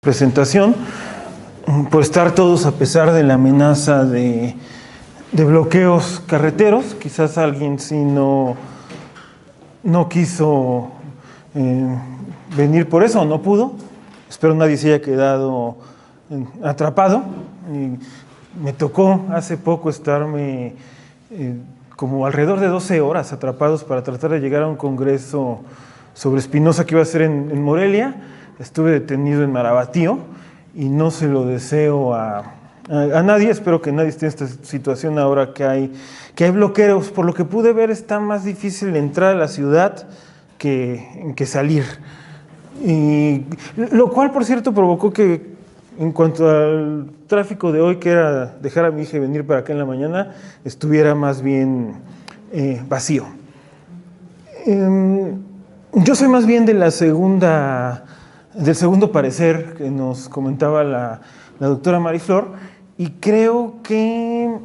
presentación, por estar todos a pesar de la amenaza de bloqueos carreteros. Quizás alguien sí no quiso venir por eso, o no pudo. Espero nadie se haya quedado atrapado. Y me tocó hace poco estarme como alrededor de 12 horas atrapados para tratar de llegar a un congreso sobre Spinoza que iba a ser en Morelia. Estuve detenido en Marabatío y no se lo deseo a nadie. Espero que nadie esté en esta situación ahora que hay bloqueos. Por lo que pude ver, está más difícil entrar a la ciudad que salir. Y lo cual, por cierto, provocó que, en cuanto al tráfico de hoy, que era dejar a mi hija y venir para acá en la mañana, estuviera más bien vacío. Yo soy más bien del segundo parecer que nos comentaba la doctora Mariflor, y creo que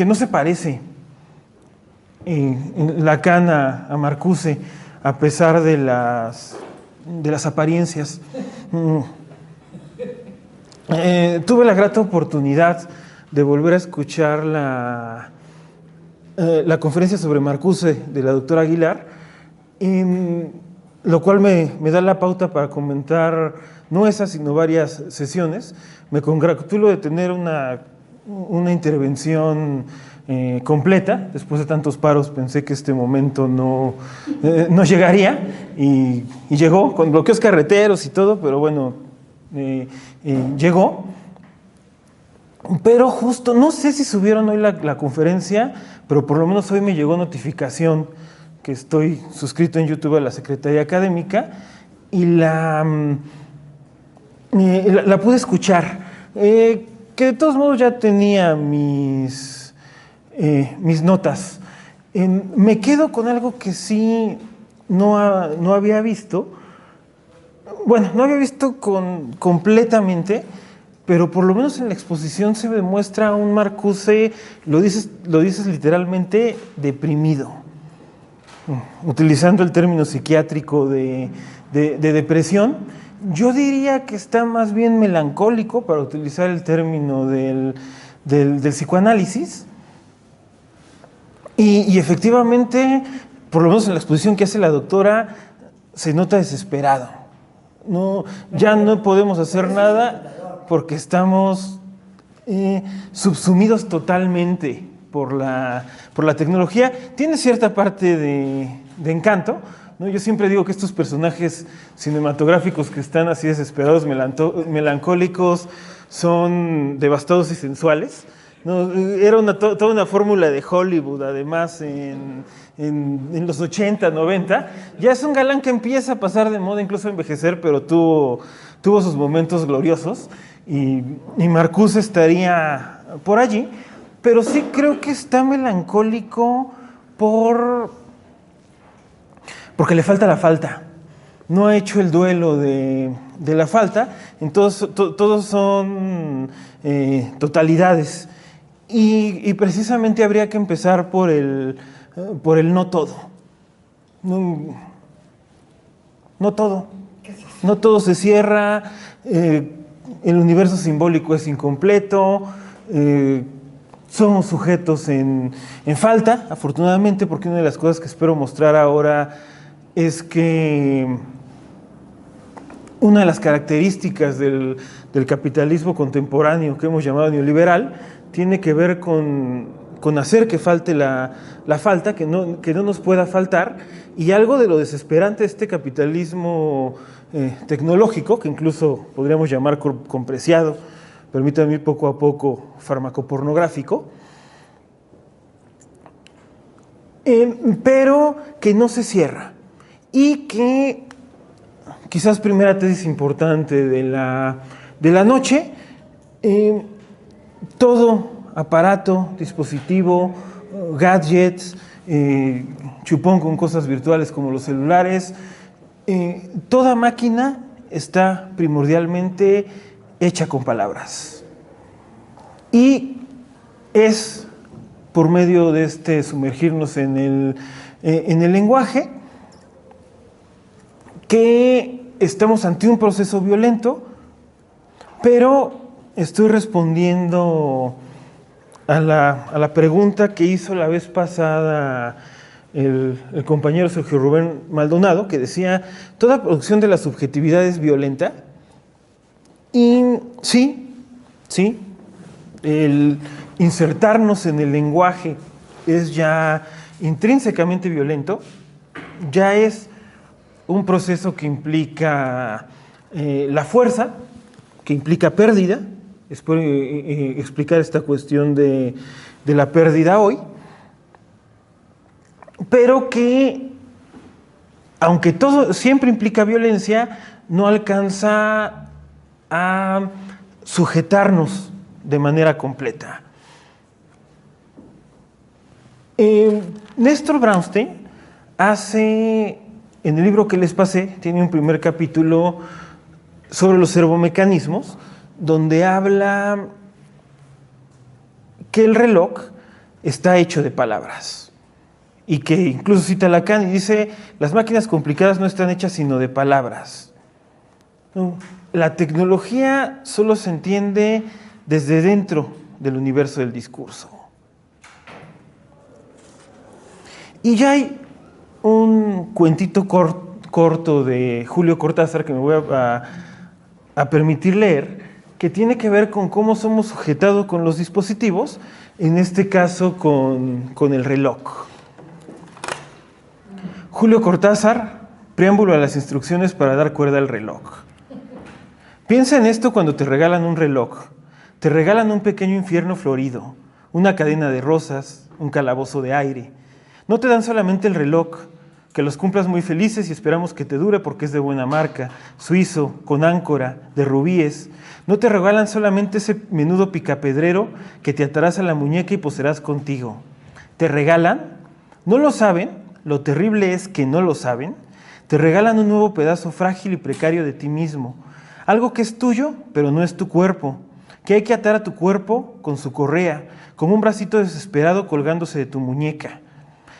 no se parece Lacan a Marcuse, a pesar de las apariencias. Tuve la grata oportunidad de volver a escuchar la conferencia sobre Marcuse de la doctora Aguilar, lo cual me da la pauta para comentar no esa, sino varias sesiones. Me congratulo de tener una intervención completa. Después de tantos paros pensé que este momento no llegaría, y llegó, con bloqueos carreteros y todo, pero bueno, llegó. Pero justo, no sé si subieron hoy la conferencia, pero por lo menos hoy me llegó notificación que estoy suscrito en YouTube a la Secretaría Académica, y la pude escuchar, que de todos modos ya tenía mis notas. Me quedo con algo que sí no había visto. Bueno, no había visto completamente, pero por lo menos en la exposición se demuestra un Marcuse, lo dices literalmente, deprimido, utilizando el término psiquiátrico de depresión. Yo diría que está más bien melancólico, para utilizar el término del psicoanálisis. Y efectivamente, por lo menos en la exposición que hace la doctora, se nota desesperado. Ya no podemos hacer nada porque estamos subsumidos totalmente por la tecnología. Tiene cierta parte de encanto, ¿no? Yo siempre digo que estos personajes cinematográficos que están así desesperados, melancólicos, son devastados y sensuales, ¿no? Era toda una fórmula de Hollywood, además, en los 80, 90. Ya es un galán que empieza a pasar de moda, incluso a envejecer, pero tuvo sus momentos gloriosos, y Marcuse estaría por allí. Pero sí creo que está melancólico porque le falta la falta. No ha hecho el duelo de la falta. Entonces, todos son totalidades. Y precisamente habría que empezar por el no todo. No todo. No todo se cierra. El universo simbólico es incompleto. Somos sujetos en falta, afortunadamente, porque una de las cosas que espero mostrar ahora es que una de las características del capitalismo contemporáneo, que hemos llamado neoliberal, tiene que ver con hacer que falte la falta, que no nos pueda faltar. Y algo de lo desesperante de este capitalismo tecnológico, que incluso podríamos llamar compreciado, permítanme ir poco a poco, farmacopornográfico, pero que no se cierra, y que quizás primera tesis importante de la noche, todo aparato, dispositivo, gadgets, chupón con cosas virtuales como los celulares, toda máquina está primordialmente hecha con palabras, y es por medio de sumergirnos en el lenguaje que estamos ante un proceso violento, pero estoy respondiendo a la pregunta que hizo la vez pasada el compañero Sergio Rubén Maldonado, que decía, ¿toda producción de la subjetividad es violenta? Y sí, el insertarnos en el lenguaje es ya intrínsecamente violento, ya es un proceso que implica la fuerza, que implica pérdida. Espero explicar esta cuestión de la pérdida hoy, pero que, aunque todo siempre implica violencia, no alcanza a sujetarnos de manera completa. Néstor Brownstein hace, en el libro que les pasé, tiene un primer capítulo sobre los servomecanismos, donde habla que el reloj está hecho de palabras y que incluso cita a Lacan y dice, las máquinas complicadas no están hechas sino de palabras. La tecnología solo se entiende desde dentro del universo del discurso. Y ya hay un cuentito corto de Julio Cortázar que me voy a permitir leer, que tiene que ver con cómo somos sujetados con los dispositivos, en este caso con el reloj. Julio Cortázar, preámbulo a las instrucciones para dar cuerda al reloj. Piensa en esto cuando te regalan un reloj. Te regalan un pequeño infierno florido, una cadena de rosas, un calabozo de aire. No te dan solamente el reloj, que los cumplas muy felices y esperamos que te dure porque es de buena marca, suizo, con áncora, de rubíes. No te regalan solamente ese menudo picapedrero que te atarás a la muñeca y poseerás contigo. Te regalan, no lo saben, lo terrible es que no lo saben, te regalan un nuevo pedazo frágil y precario de ti mismo, algo que es tuyo, pero no es tu cuerpo, que hay que atar a tu cuerpo con su correa, como un bracito desesperado colgándose de tu muñeca.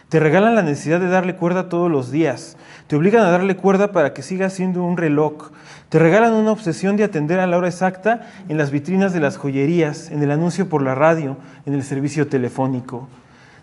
Te regalan la necesidad de darle cuerda todos los días. Te obligan a darle cuerda para que siga siendo un reloj. Te regalan una obsesión de atender a la hora exacta en las vitrinas de las joyerías, en el anuncio por la radio, en el servicio telefónico.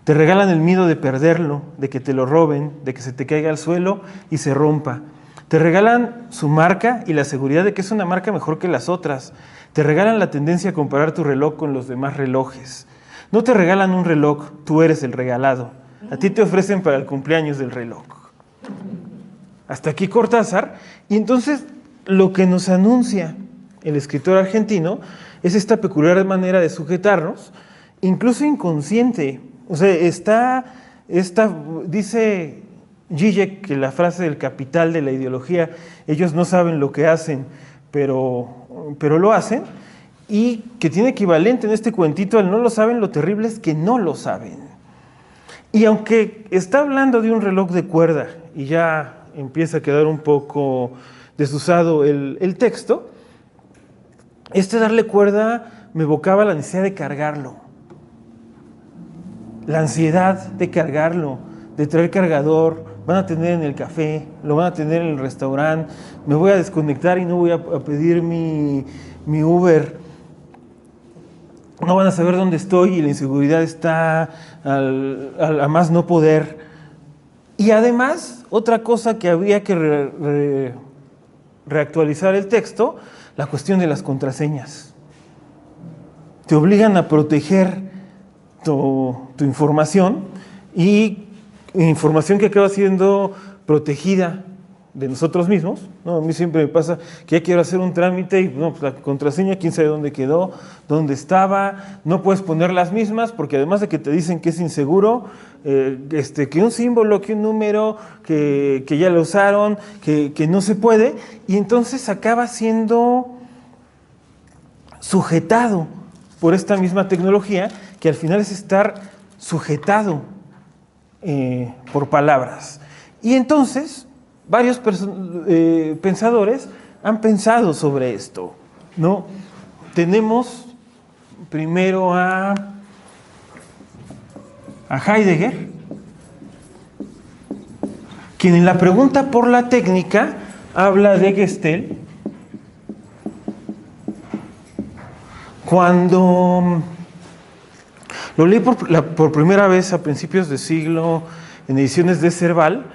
Te regalan el miedo de perderlo, de que te lo roben, de que se te caiga al suelo y se rompa. Te regalan su marca y la seguridad de que es una marca mejor que las otras. Te regalan la tendencia a comparar tu reloj con los demás relojes. No te regalan un reloj, tú eres el regalado. A ti te ofrecen para el cumpleaños del reloj. Hasta aquí Cortázar. Y entonces lo que nos anuncia el escritor argentino es esta peculiar manera de sujetarnos, incluso inconsciente. O sea, dice Zizek que la frase del capital de la ideología, ellos no saben lo que hacen, pero lo hacen, y que tiene equivalente en este cuentito al no lo saben, lo terrible es que no lo saben. Y aunque está hablando de un reloj de cuerda y ya empieza a quedar un poco desusado el texto, darle cuerda me evocaba la necesidad de cargarlo, la ansiedad de cargarlo, de traer cargador. Van a tener en el café, lo van a tener en el restaurante, me voy a desconectar y no voy a pedir mi Uber. No van a saber dónde estoy y la inseguridad está a más no poder. Y además, otra cosa que habría que reactualizar el texto, la cuestión de las contraseñas. Te obligan a proteger tu información, y información que acaba siendo protegida de nosotros mismos, ¿no? A mí siempre me pasa que ya quiero hacer un trámite y no, pues la contraseña, quién sabe dónde quedó, dónde estaba, no puedes poner las mismas porque además de que te dicen que es inseguro, que un símbolo, que un número, que ya lo usaron, que no se puede, y entonces acaba siendo sujetado por esta misma tecnología, que al final es estar sujetado por palabras. Y entonces varios pensadores han pensado sobre esto, ¿no? Tenemos primero a Heidegger, quien en la pregunta por la técnica habla de Gestel. Cuando lo leí por primera vez a principios de siglo en ediciones de Serval,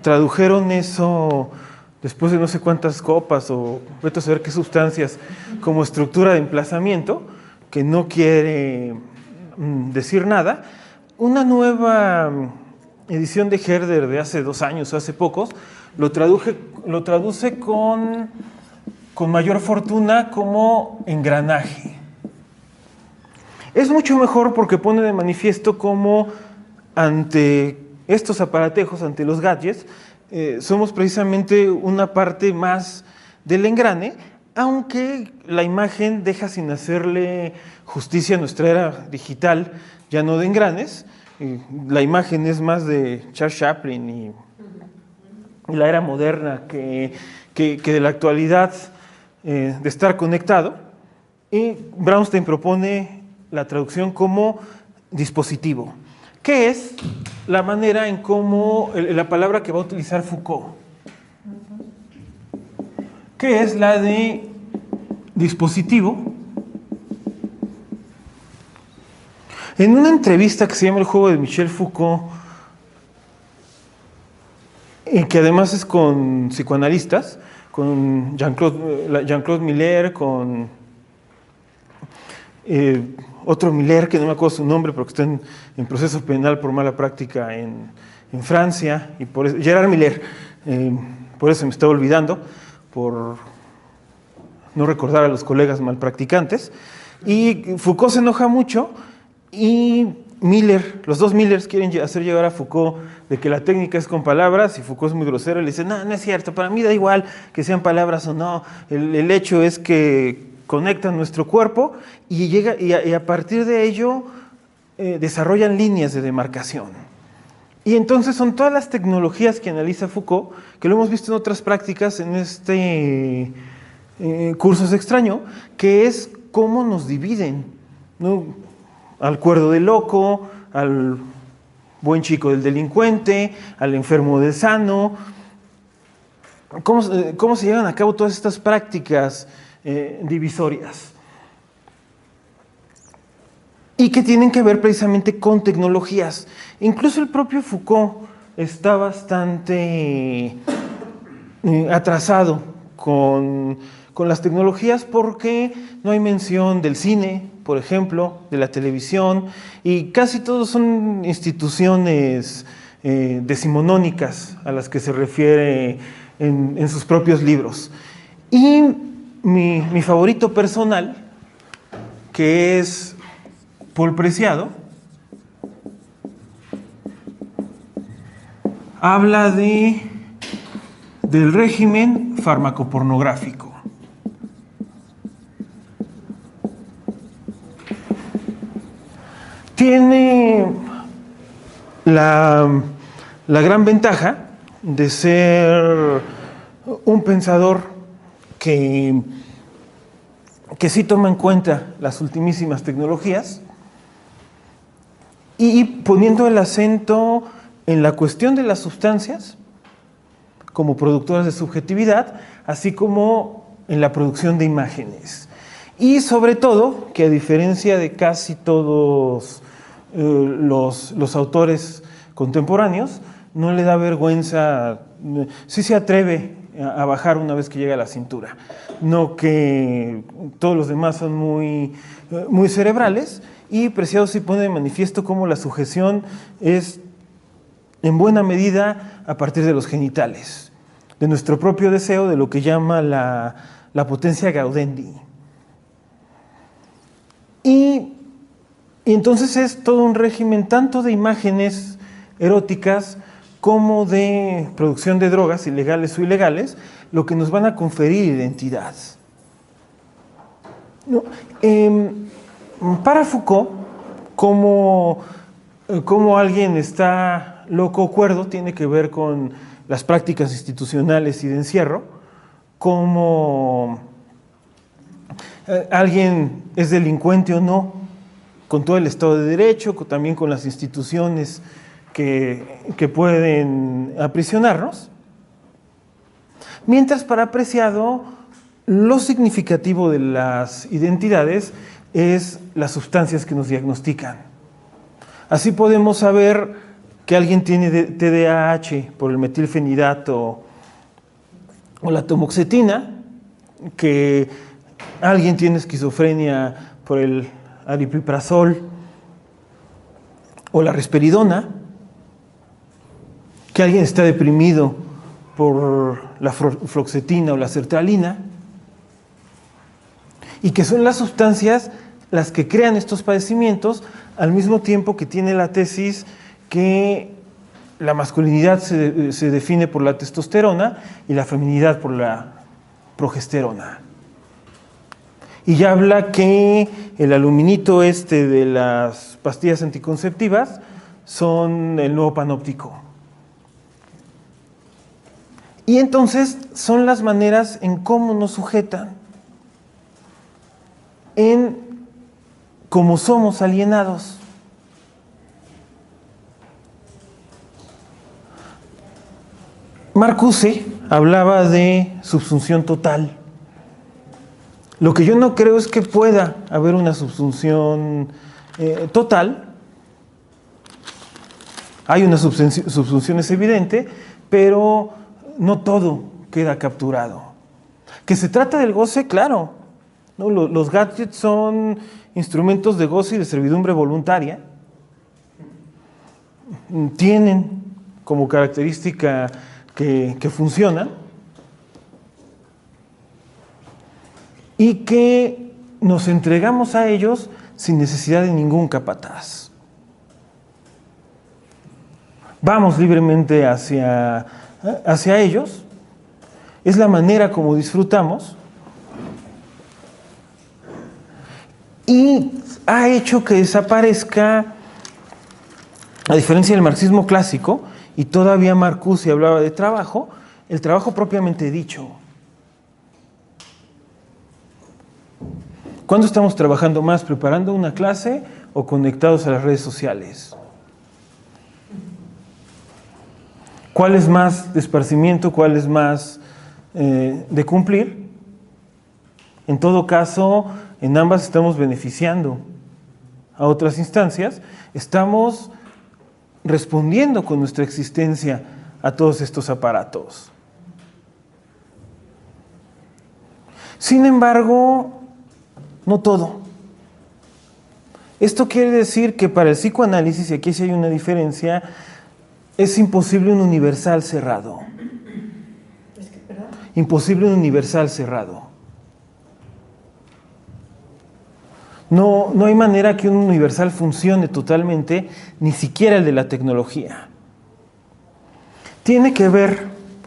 tradujeron eso después de no sé cuántas copas o vete a saber qué sustancias como estructura de emplazamiento, que no quiere decir nada. Una nueva edición de Herder de hace 2 años o hace pocos lo traduce con mayor fortuna como engranaje. Es mucho mejor porque pone de manifiesto cómo ante estos aparatejos, ante los gadgets, somos precisamente una parte más del engrane, aunque la imagen deja sin hacerle justicia a nuestra era digital, ya no de engranes. La imagen es más de Charles Chaplin y la era moderna que de la actualidad de estar conectado. Y Brownstein propone la traducción como dispositivo, que es la manera en cómo, la palabra que va a utilizar Foucault, que es la de dispositivo. En una entrevista que se llama El juego de Michel Foucault, y que además es con psicoanalistas, con Jean-Claude Miller, con otro Miller, que no me acuerdo su nombre, pero que está en proceso penal por mala práctica en Francia, y por eso, Gerard Miller, por eso me estaba olvidando, por no recordar a los colegas malpracticantes. Y Foucault se enoja mucho, y los dos Millers quieren hacer llegar a Foucault de que la técnica es con palabras, y Foucault es muy grosero y le dice, no, no es cierto, para mí da igual que sean palabras o no, el hecho es que conectan nuestro cuerpo y a partir de ello desarrollan líneas de demarcación. Y entonces son todas las tecnologías que analiza Foucault, que lo hemos visto en otras prácticas en este Cursos Extraño, que es cómo nos dividen, ¿no? Al cuerdo del loco, al buen chico del delincuente, al enfermo del sano. ¿Cómo se llevan a cabo todas estas prácticas divisorias? Y que tienen que ver precisamente con tecnologías. Incluso el propio Foucault está bastante atrasado con las tecnologías, porque no hay mención del cine, por ejemplo, de la televisión, y casi todos son instituciones decimonónicas a las que se refiere en sus propios libros. Y mi favorito personal, que es Paul Preciado, habla del régimen farmacopornográfico. Tiene la gran ventaja de ser un pensador que sí toma en cuenta las ultimísimas tecnologías y poniendo el acento en la cuestión de las sustancias como productoras de subjetividad, así como en la producción de imágenes. Y sobre todo, que a diferencia de casi todos los autores contemporáneos, no le da vergüenza, sí se atreve a bajar una vez que llega a la cintura. No que todos los demás son muy cerebrales, y Preciado sí pone de manifiesto cómo la sujeción es en buena medida a partir de los genitales, de nuestro propio deseo, de lo que llama la potencia gaudendi. Y entonces es todo un régimen tanto de imágenes eróticas como de producción de drogas, ilegales o ilegales, lo que nos van a conferir identidad. No, para Foucault, como alguien está loco o cuerdo, tiene que ver con las prácticas institucionales y de encierro, como alguien es delincuente o no, con todo el Estado de Derecho, también con las instituciones que pueden aprisionarnos. Mientras para Preciado, lo significativo de las identidades es las sustancias que nos diagnostican. Así podemos saber que alguien tiene TDAH por el metilfenidato o la tamoxetina, que alguien tiene esquizofrenia por el aripiprazol o la risperidona, que alguien está deprimido por la fluoxetina o la sertralina, y que son las sustancias las que crean estos padecimientos, al mismo tiempo que tiene la tesis que la masculinidad se define por la testosterona y la feminidad por la progesterona. Y ya habla que el aluminito de las pastillas anticonceptivas son el nuevo panóptico. Y entonces son las maneras en cómo nos sujetan, en cómo somos alienados. Marcuse hablaba de subsunción total. Lo que yo no creo es que pueda haber una subsunción total. Hay una subsunción, es evidente, pero no todo queda capturado. Que se trata del goce, claro, ¿no? Los gadgets son instrumentos de goce y de servidumbre voluntaria. Tienen como característica que funcionan y que nos entregamos a ellos sin necesidad de ningún capataz. Vamos libremente hacia ellos, es la manera como disfrutamos y ha hecho que desaparezca, a diferencia del marxismo clásico, y todavía Marcuse hablaba de trabajo, el trabajo propiamente dicho. ¿Cuándo estamos trabajando más? ¿Preparando una clase o conectados a las redes sociales? ¿Cuál es más de esparcimiento? ¿Cuál es más de cumplir? En todo caso, en ambas estamos beneficiando a otras instancias, estamos respondiendo con nuestra existencia a todos estos aparatos. Sin embargo, no todo. Esto quiere decir que para el psicoanálisis, y aquí sí hay una diferencia, es imposible un universal cerrado. Imposible un universal cerrado. No hay manera que un universal funcione totalmente, ni siquiera el de la tecnología. Tiene que ver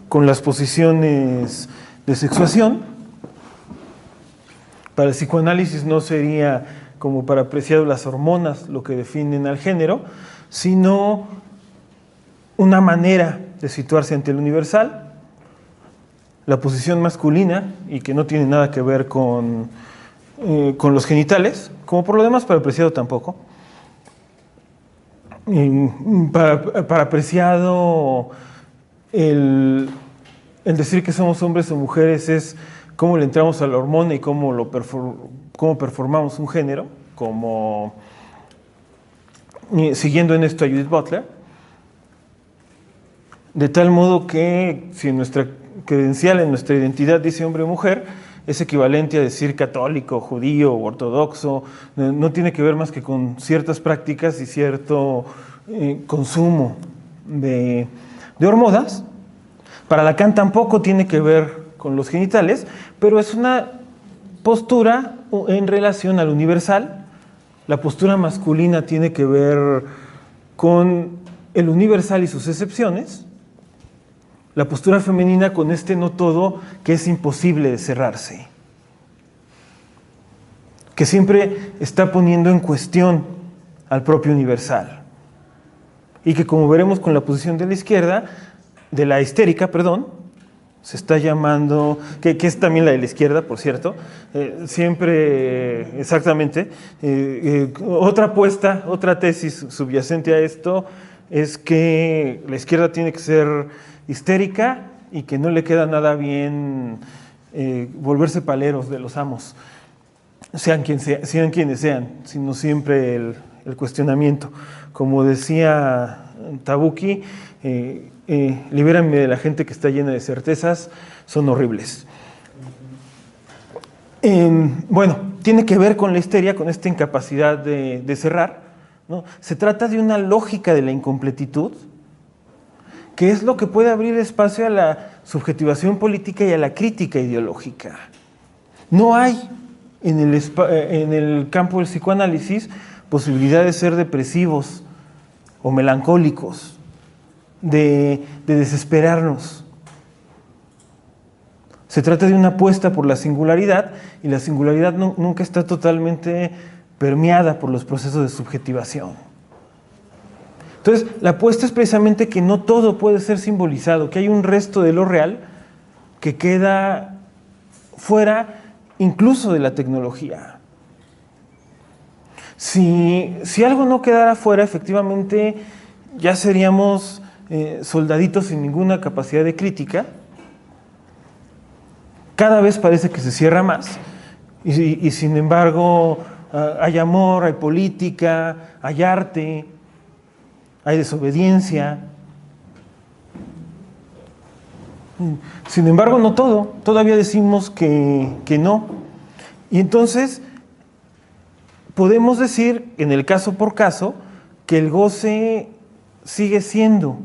con las posiciones de sexuación. Para el psicoanálisis no sería como para apreciar las hormonas lo que definen al género, sino una manera de situarse ante el universal, la posición masculina, y que no tiene nada que ver con los genitales, como por lo demás para Preciado tampoco. Para Preciado, el decir que somos hombres o mujeres es cómo le entramos a la hormona y cómo performamos un género, como siguiendo en esto a Judith Butler, de tal modo que si en nuestra credencial, en nuestra identidad dice hombre o mujer, es equivalente a decir católico, judío o ortodoxo, no tiene que ver más que con ciertas prácticas y cierto consumo de hormonas. Para Lacan tampoco tiene que ver con los genitales, pero es una postura en relación al universal. La postura masculina tiene que ver con el universal y sus excepciones. La postura femenina con no todo que es imposible de cerrarse, que siempre está poniendo en cuestión al propio universal y que, como veremos con la posición de la izquierda, de la histérica, perdón, se está llamando, que es también la de la izquierda, por cierto, siempre, exactamente, otra apuesta, otra tesis subyacente a esto es que la izquierda tiene que ser histérica y que no le queda nada bien volverse paleros de los amos, sean quienes sean, sino siempre el cuestionamiento. Como decía Tabucchi, libérame de la gente que está llena de certezas, son horribles. Bueno, tiene que ver con la histeria, con esta incapacidad de cerrar, ¿no? Se trata de una lógica de la incompletitud, que es lo que puede abrir espacio a la subjetivación política y a la crítica ideológica. No hay en el campo del psicoanálisis posibilidad de ser depresivos o melancólicos, de desesperarnos. Se trata de una apuesta por la singularidad, y la singularidad nunca está totalmente permeada por los procesos de subjetivación. Entonces, la apuesta es precisamente que no todo puede ser simbolizado, que hay un resto de lo real que queda fuera incluso de la tecnología. Si algo no quedara fuera, efectivamente, ya seríamos soldaditos sin ninguna capacidad de crítica. Cada vez parece que se cierra más, y sin embargo hay amor, hay política, hay arte, hay desobediencia. Sin embargo, no todo, todavía decimos que no. Y entonces podemos decir, en el caso por caso, que el goce sigue siendo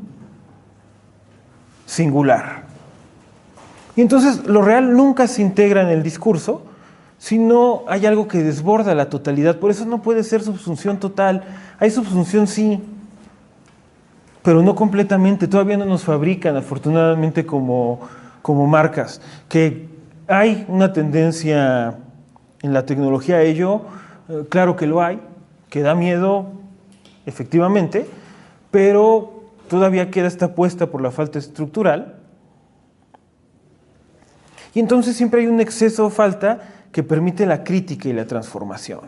singular. Y entonces lo real nunca se integra en el discurso, sino hay algo que desborda la totalidad. Por eso no puede ser subsunción total. Hay subsunción, sí, pero no completamente. Todavía no nos fabrican, afortunadamente, como marcas. Que hay una tendencia en la tecnología a ello, claro que lo hay, que da miedo, efectivamente, pero todavía queda esta apuesta por la falta estructural. Y entonces siempre hay un exceso o falta que permite la crítica y la transformación.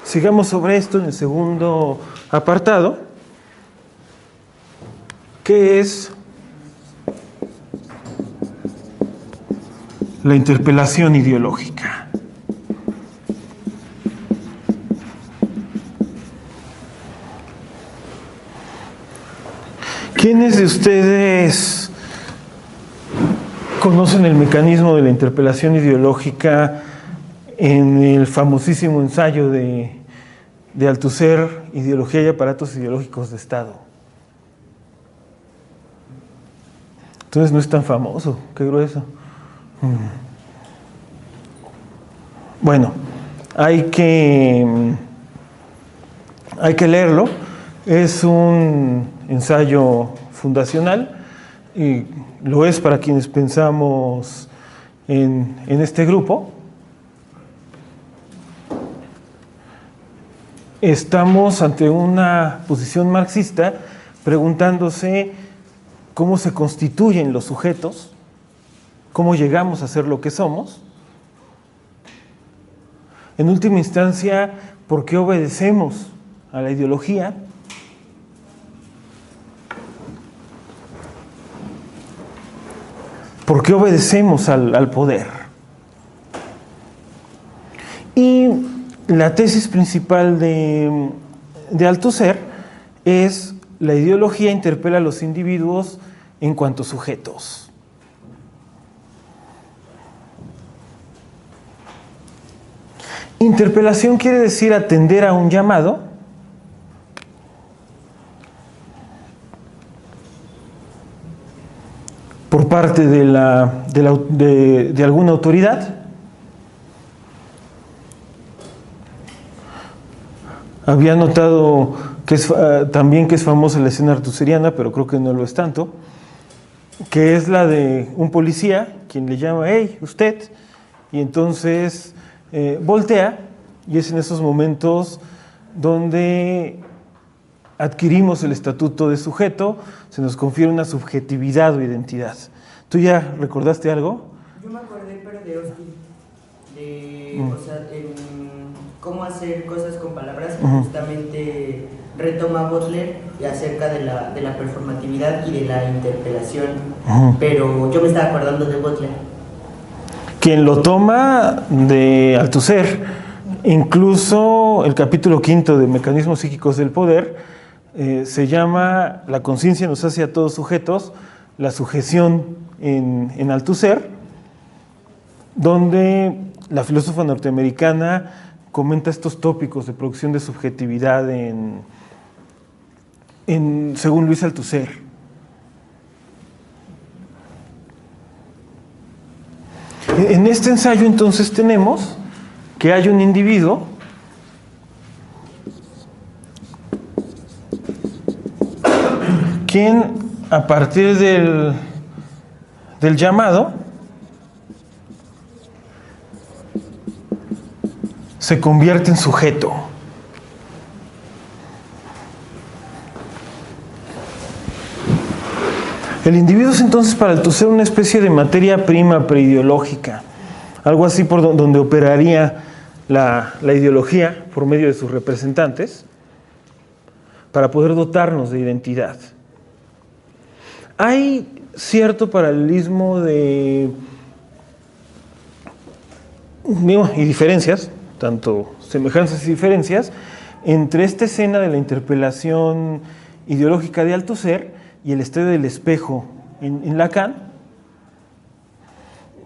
Sigamos sobre esto en el segundo apartado, que es la interpelación ideológica. ¿Quiénes de ustedes conocen el mecanismo de la interpelación ideológica en el famosísimo ensayo de Althusser, Ideología y aparatos ideológicos de Estado? Entonces no es tan famoso, qué grueso. Bueno, hay que leerlo. Es un ensayo fundacional, y lo es para quienes pensamos en este grupo. Estamos ante una posición marxista preguntándose cómo se constituyen los sujetos, cómo llegamos a ser lo que somos. En última instancia, ¿por qué obedecemos a la ideología? ¿Por qué obedecemos al poder? Y la tesis principal de Althusser es: la ideología interpela a los individuos en cuanto sujetos. Interpelación quiere decir atender a un llamado, por parte de alguna autoridad. Había notado que también que es famosa la escena artuseriana, pero creo que no lo es tanto, que es la de un policía quien le llama: hey, usted, y entonces voltea, y es en esos momentos donde adquirimos el estatuto de sujeto, se nos confiere una subjetividad o identidad. ¿Tú ya recordaste algo? Yo me acordé, pero de Austin, o sea, cómo hacer cosas con palabras que justamente retoma Butler y acerca de la performatividad y de la interpelación, pero yo me estaba acordando de Butler. Quien lo toma de Althusser, incluso el capítulo 5 de Mecanismos Psíquicos del Poder se llama La conciencia nos hace a todos sujetos, la sujeción en Althusser, donde la filósofa norteamericana comenta estos tópicos de producción de subjetividad según Luis Althusser. En este ensayo entonces tenemos que hay un individuo quien a partir del llamado se convierte en sujeto. El individuo es entonces para Althusser una especie de materia prima preideológica, algo así por donde operaría la ideología por medio de sus representantes para poder dotarnos de identidad. Hay cierto paralelismo y diferencias, tanto semejanzas y diferencias, entre esta escena de la interpelación ideológica de Althusser y el estadio del espejo en Lacan.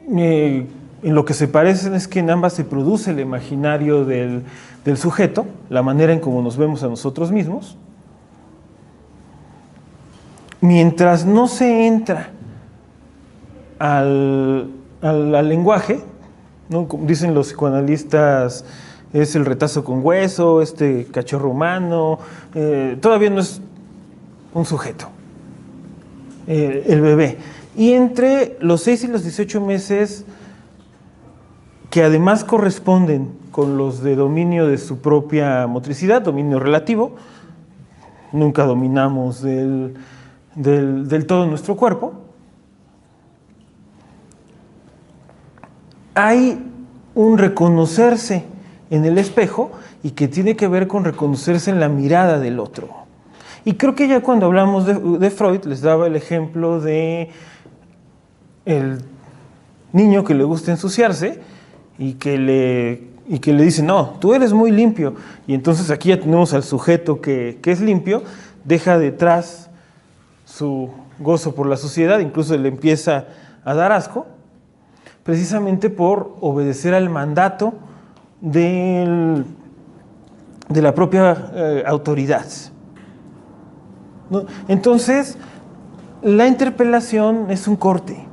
En lo que se parecen es que en ambas se produce el imaginario del sujeto, la manera en cómo nos vemos a nosotros mismos. Mientras no se entra al lenguaje, ¿no? Como dicen los psicoanalistas, es el retazo con hueso, este cachorro humano, todavía no es un sujeto, el bebé. Y entre los 6 y los 18 meses, que además corresponden con los de dominio de su propia motricidad, dominio relativo, nunca dominamos del todo nuestro cuerpo, hay un reconocerse en el espejo y que tiene que ver con reconocerse en la mirada del otro. Y creo que ya cuando hablamos de Freud les daba el ejemplo de el niño que le gusta ensuciarse y que le dice, no, tú eres muy limpio. Y entonces aquí ya tenemos al sujeto que es limpio, deja detrás su gozo por la suciedad, incluso le empieza a dar asco, precisamente por obedecer al mandato de la propia autoridad, ¿no? Entonces, la interpelación es un corte,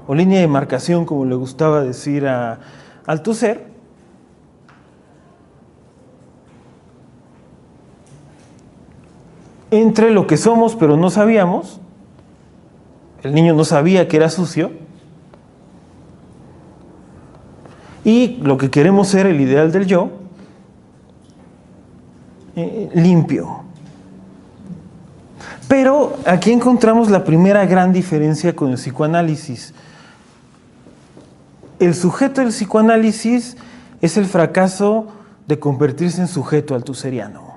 o línea de marcación, como le gustaba decir a Althusser, entre lo que somos pero no sabíamos, el niño no sabía que era sucio, y lo que queremos ser, el ideal del yo, limpio. Pero aquí encontramos la primera gran diferencia con el psicoanálisis. El sujeto del psicoanálisis es el fracaso de convertirse en sujeto althusseriano.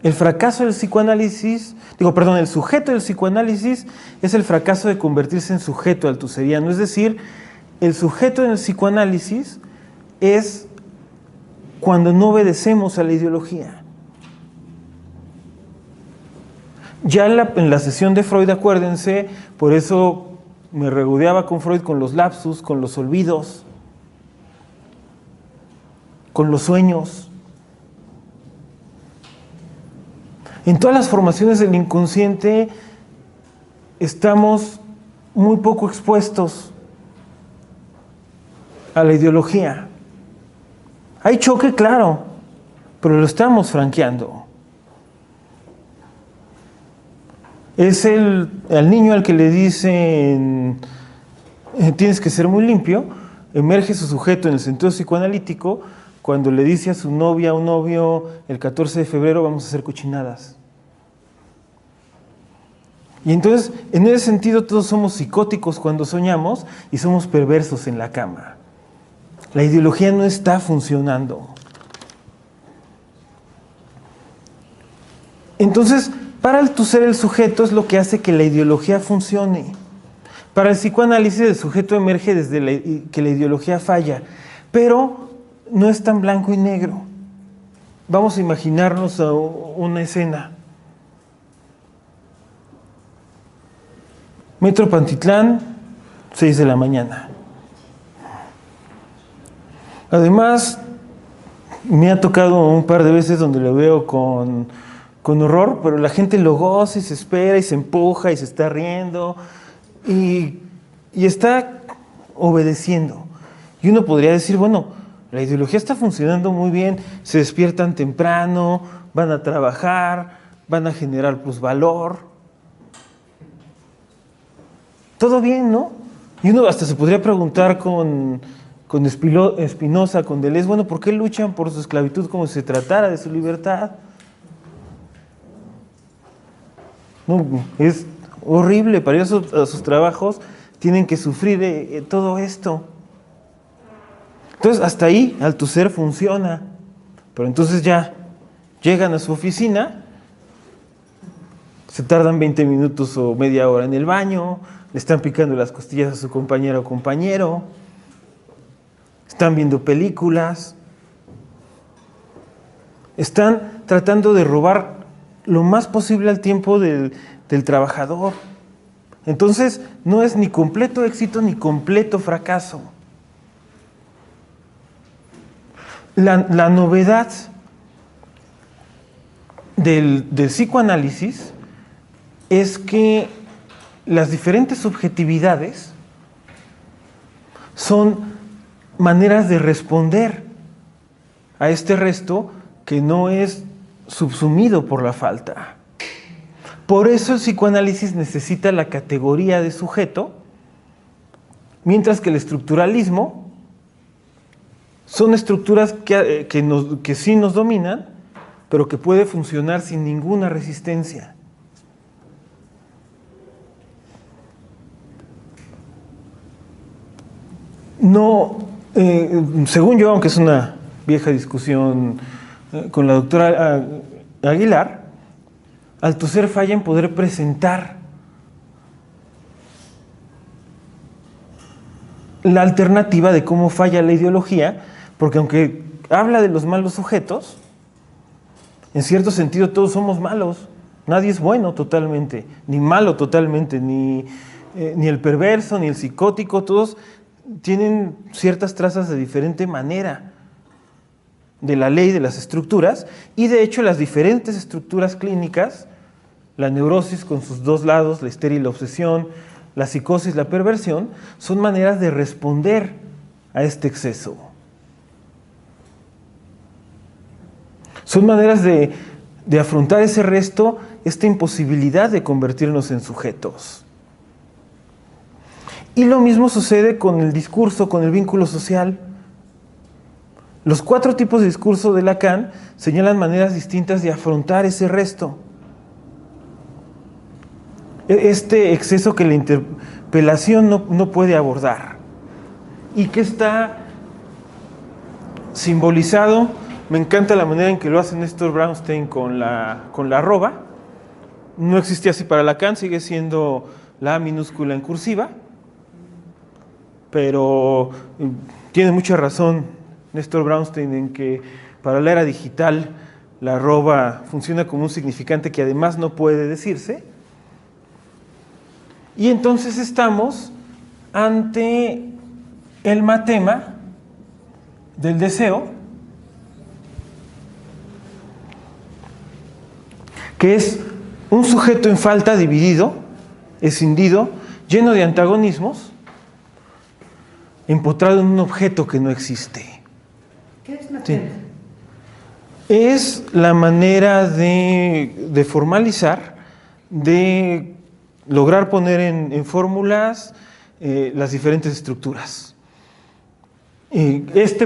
El fracaso del psicoanálisis, el sujeto del psicoanálisis es el fracaso de convertirse en sujeto althusseriano, es decir, el sujeto en el psicoanálisis es cuando no obedecemos a la ideología. Ya en la sesión de Freud, acuérdense, por eso me regodeaba con Freud con los lapsus, con los olvidos, con los sueños. En todas las formaciones del inconsciente estamos muy poco expuestos a la ideología. Hay choque, claro, pero lo estamos franqueando. Es al niño al que le dicen tienes que ser muy limpio, emerge su sujeto en el sentido psicoanalítico cuando le dice a su novia o novio el 14 de febrero vamos a hacer cochinadas. Y entonces, en ese sentido, todos somos psicóticos cuando soñamos y somos perversos en la cama. La ideología no está funcionando. Entonces, para el tu ser el sujeto es lo que hace que la ideología funcione. Para el psicoanálisis el sujeto emerge desde que la ideología falla, pero no es tan blanco y negro. Vamos a imaginarnos una escena. Metro Pantitlán, 6 de la mañana. Además, me ha tocado un par de veces donde lo veo con horror, pero la gente lo goza y se espera y se empuja y se está riendo y está obedeciendo. Y uno podría decir, bueno, la ideología está funcionando muy bien, se despiertan temprano, van a trabajar, van a generar plusvalor. Todo bien, ¿no? Y uno hasta se podría preguntar con Spinoza, con Deleuze, bueno, ¿por qué luchan por su esclavitud como si se tratara de su libertad? No, es horrible, para ir a sus trabajos tienen que sufrir todo esto. Entonces, hasta ahí, Althusser funciona. Pero entonces ya llegan a su oficina, se tardan 20 minutos o media hora en el baño, le están picando las costillas a su compañera o compañero, están viendo películas, están tratando de robar lo más posible al tiempo del trabajador. Entonces, no es ni completo éxito ni completo fracaso. La novedad del psicoanálisis es que las diferentes subjetividades son maneras de responder a este resto que no es subsumido por la falta. Por eso el psicoanálisis necesita la categoría de sujeto, mientras que el estructuralismo son estructuras que sí nos dominan, pero que puede funcionar sin ninguna resistencia. No, según yo, aunque es una vieja discusión con la doctora Aguilar, Althusser falla en poder presentar la alternativa de cómo falla la ideología, porque aunque habla de los malos sujetos, en cierto sentido todos somos malos, nadie es bueno totalmente, ni malo totalmente, ni el perverso, ni el psicótico, todos tienen ciertas trazas de diferente manera de la ley de las estructuras, y de hecho las diferentes estructuras clínicas, la neurosis con sus dos lados, la histeria y la obsesión, la psicosis, la perversión, son maneras de responder a este exceso. Son maneras de afrontar ese resto, esta imposibilidad de convertirnos en sujetos. Y lo mismo sucede con el discurso, con el vínculo social. Los 4 tipos de discurso de Lacan señalan maneras distintas de afrontar ese resto. Este exceso que la interpelación no puede abordar y que está simbolizado. Me encanta la manera en que lo hace Néstor Brownstein con la arroba. No existía así para Lacan, sigue siendo la A minúscula en cursiva, pero tiene mucha razón Néstor Brownstein en que para la era digital la arroba funciona como un significante que además no puede decirse. Y entonces estamos ante el matema del deseo, que es un sujeto en falta dividido, escindido, lleno de antagonismos, empotrado en un objeto que no existe. ¿Qué es matema? Sí. Es la manera de formalizar, de lograr poner en fórmulas las diferentes estructuras.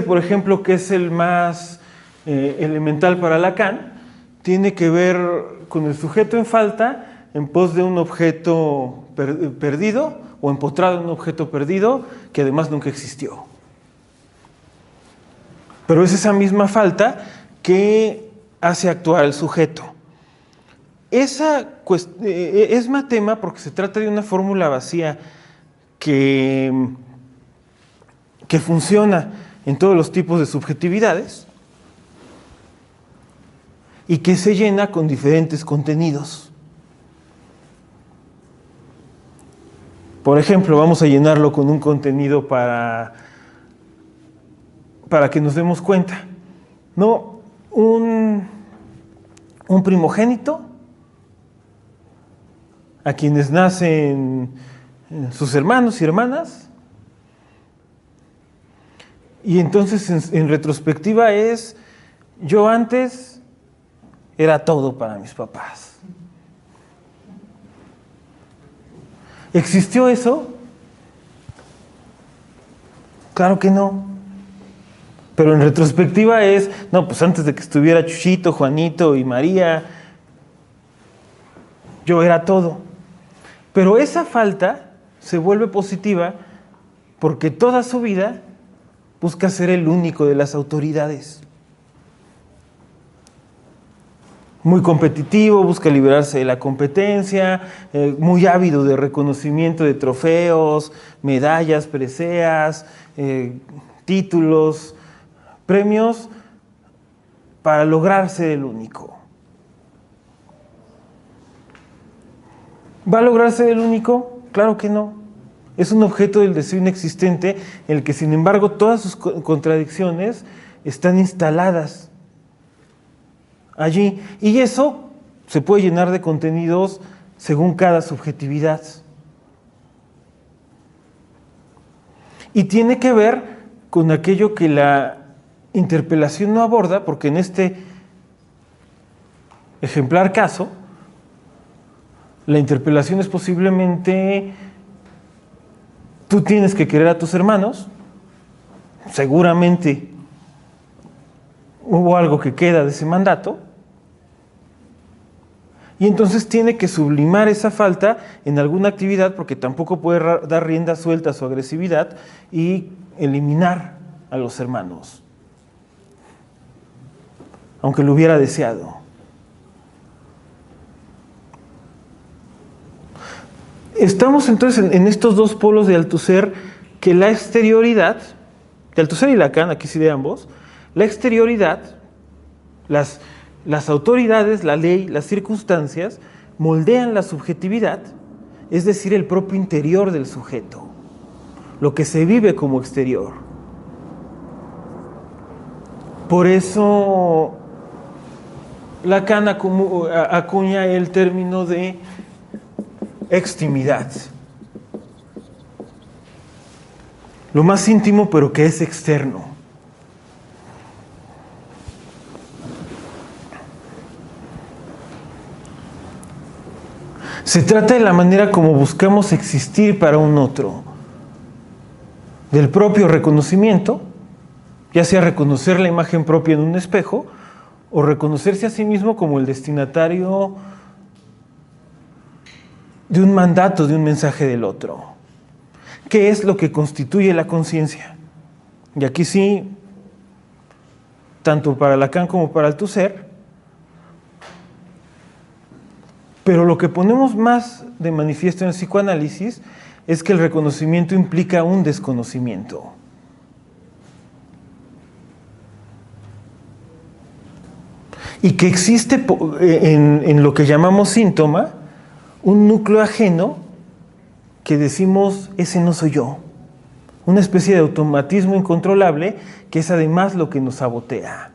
Por ejemplo, que es el más elemental para Lacan, tiene que ver con el sujeto en falta en pos de un objeto perdido o empotrado en un objeto perdido que además nunca existió. Pero es esa misma falta que hace actuar al sujeto. Es matema porque se trata de una fórmula vacía que funciona en todos los tipos de subjetividades y que se llena con diferentes contenidos. Por ejemplo, vamos a llenarlo con un contenido para que nos demos cuenta. No, un primogénito a quienes nacen sus hermanos y hermanas, y entonces en retrospectiva es: yo antes era todo para mis papás. ¿Existió eso? Claro que no. Pero en retrospectiva es: no, pues antes de que estuviera Chuchito, Juanito y María, yo era todo. Pero esa falta se vuelve positiva porque toda su vida busca ser el único de las autoridades. Muy competitivo, busca liberarse de la competencia, muy ávido de reconocimiento de trofeos, medallas, preseas, títulos, premios, para lograr ser el único. ¿Va a lograr ser el único? Claro que no. Es un objeto del deseo inexistente en el que, sin embargo, todas sus contradicciones están instaladas allí. Y eso se puede llenar de contenidos según cada subjetividad. Y tiene que ver con aquello que la interpelación no aborda, porque en este ejemplar caso, la interpelación es posiblemente: tú tienes que querer a tus hermanos, seguramente hubo algo que queda de ese mandato, y entonces tiene que sublimar esa falta en alguna actividad, porque tampoco puede dar rienda suelta a su agresividad y eliminar a los hermanos, aunque lo hubiera deseado. Estamos entonces en estos dos polos de Althusser, que la exterioridad, de Althusser y Lacan, aquí sí de ambos, la exterioridad, las autoridades, la ley, las circunstancias, moldean la subjetividad, es decir, el propio interior del sujeto, lo que se vive como exterior. Por eso Lacan acuña el término de extimidad. Lo más íntimo, pero que es externo. Se trata de la manera como buscamos existir para un otro, del propio reconocimiento, ya sea reconocer la imagen propia en un espejo o reconocerse a sí mismo como el destinatario de un mandato, de un mensaje del otro. ¿Qué es lo que constituye la conciencia? Y aquí sí, tanto para Lacan como para Althusser, pero lo que ponemos más de manifiesto en el psicoanálisis es que el reconocimiento implica un desconocimiento. Y que existe en lo que llamamos síntoma un núcleo ajeno que decimos: ese no soy yo. Una especie de automatismo incontrolable que es además lo que nos sabotea.